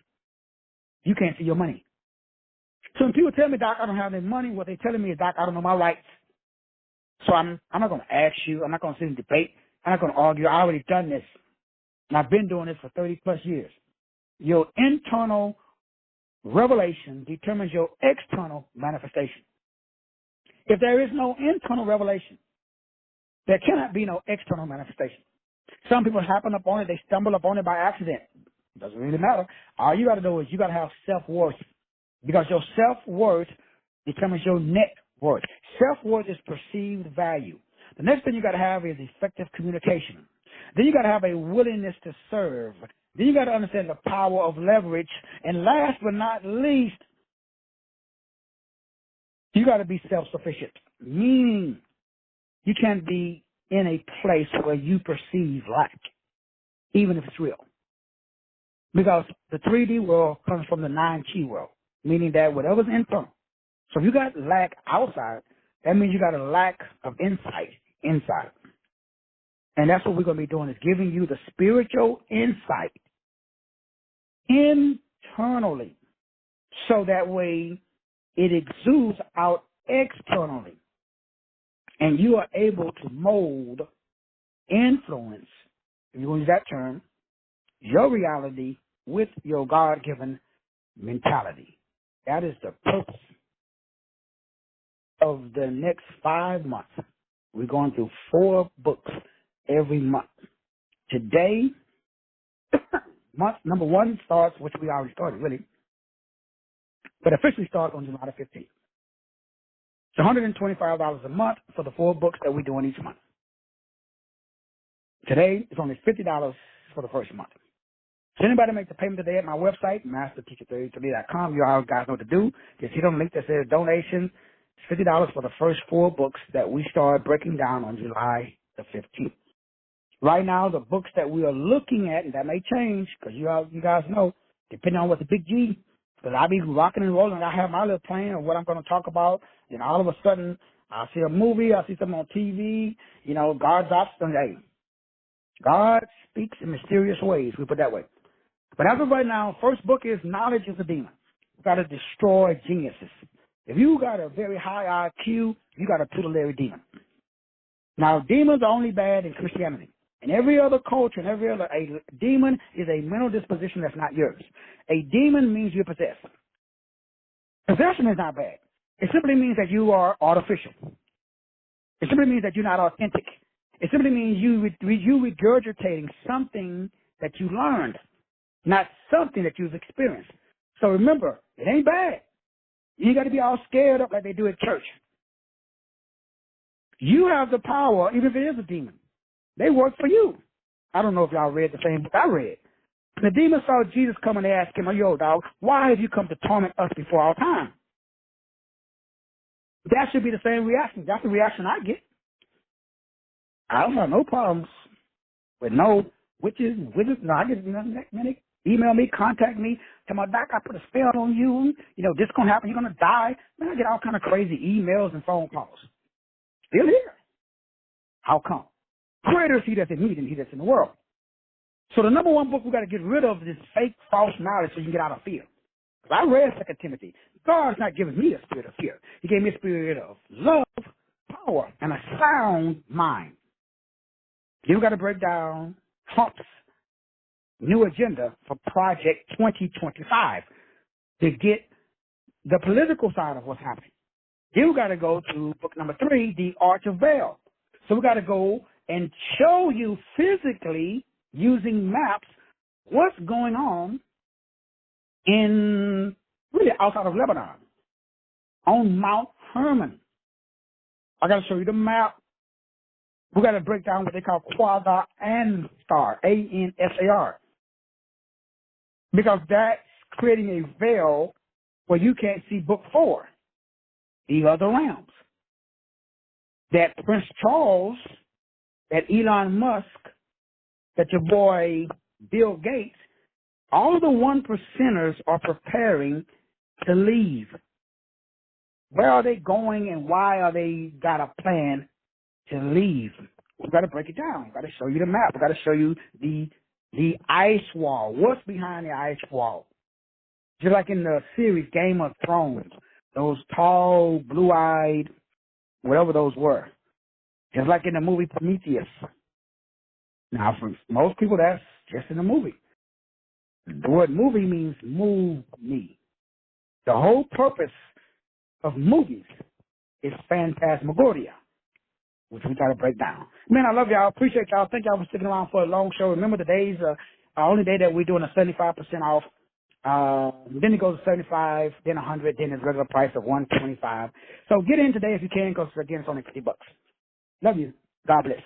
you can't see your money. So when people tell me, Doc, I don't have any money, what they're telling me is, Doc, I don't know my rights. So I'm not going to ask you. I'm not going to sit and debate. I'm not going to argue. I already done this. And I've been doing this for 30 plus years. Your internal revelation determines your external manifestation. If there is no internal revelation, there cannot be no external manifestation. Some people happen upon it, they stumble upon it by accident. It doesn't really matter. All you got to know is you got to have self-worth. Because your self-worth determines your net worth. Self-worth is perceived value. The next thing you got to have is effective communication. Then you got to have a willingness to serve. Then you got to understand the power of leverage. And last but not least, you got to be self-sufficient. Meaning you can't be in a place where you perceive lack, even if it's real. Because the 3D world comes from the 9Chi world, meaning that whatever's internal. So if you got lack outside, that means you got a lack of insight inside. And that's what we're going to be doing, is giving you the spiritual insight internally, so that way it exudes out externally. And you are able to mold, influence, if you want to use that term, your reality with your God-given mentality. That is the purpose of the next 5 months. We're going through 4 books every month. Today, month number 1 starts, which we already started, really, but officially starts on July the 15th. It's $125 a month for the 4 books that we're doing each month. Today, it's only $50 for the first month. So anybody make the payment today at my website, MasterTeacher33.com, you all guys know what to do. Just hit on the link that says donation. It's $50 for the first 4 books that we start breaking down on July the 15th. Right now, the books that we are looking at, and that may change, because you guys know, depending on what the big G, because I be rocking and rolling, I have my little plan of what I'm going to talk about, and all of a sudden, I see a movie, I see something on TV, God's option. Hey, God speaks in mysterious ways, we put it that way. But as of right now, first book is Knowledge is a Demon. You got to destroy geniuses. If you got a very high IQ, you got a tutelary demon. Now, demons are only bad in Christianity. In every other culture, and every other, a demon is a mental disposition that's not yours. A demon means you're possessed. Possession is not bad. It simply means that you are artificial. It simply means that you're not authentic. It simply means you regurgitating something that you learned, not something that you've experienced. So remember, it ain't bad. You ain't got to be all scared up like they do at church. You have the power, even if it is a demon. They work for you. I don't know if y'all read the same book I read. And the demon saw Jesus come and they asked him, yo, dog, why have you come to torment us before our time? That should be the same reaction. That's the reaction I get. I don't have no problems with no witches and wizards. No, I get nothing. Email me, contact me, tell my doc I put a spell on you. This is going to happen. You're going to die. Man, I get all kind of crazy emails and phone calls. Still here. How come? Greater is he that's in me than he that's in the world. So the number 1 book we got to get rid of is this fake, false knowledge so you can get out of fear. Because I read 2 Timothy. God's not giving me a spirit of fear. He gave me a spirit of love, power, and a sound mind. You got to break down Trump's new agenda for Project 2025 to get the political side of what's happening. You got to go to book number 3, The Arch of Veil. So we got to go and show you physically using maps what's going on in really outside of Lebanon on Mount Hermon. I got to show you the map. We got to break down what they call quasi-anstar, A-N-S-A-R, because that's creating a veil where you can't see book 4, the other realms. That Prince Charles, that Elon Musk, that your boy Bill Gates, all of the 1%ers are preparing to leave. Where are they going and why are they got a plan to leave? We've got to break it down. We've got to show you the map. We've got to show you the ice wall. What's behind the ice wall? Just like in the series Game of Thrones, those tall, blue-eyed, whatever those were. Just like in the movie Prometheus. Now, for most people, that's just in the movie. The word movie means move me. The whole purpose of movies is phantasmagoria, which we got to break down. Man, I love y'all. Appreciate y'all. Thank y'all for sticking around for a long show. Remember, today's the only day that we're doing a 75% off. Then it goes to 75, then 100, then it's regular price of 125. So get in today if you can, because again, it's only $50. Love you. God bless.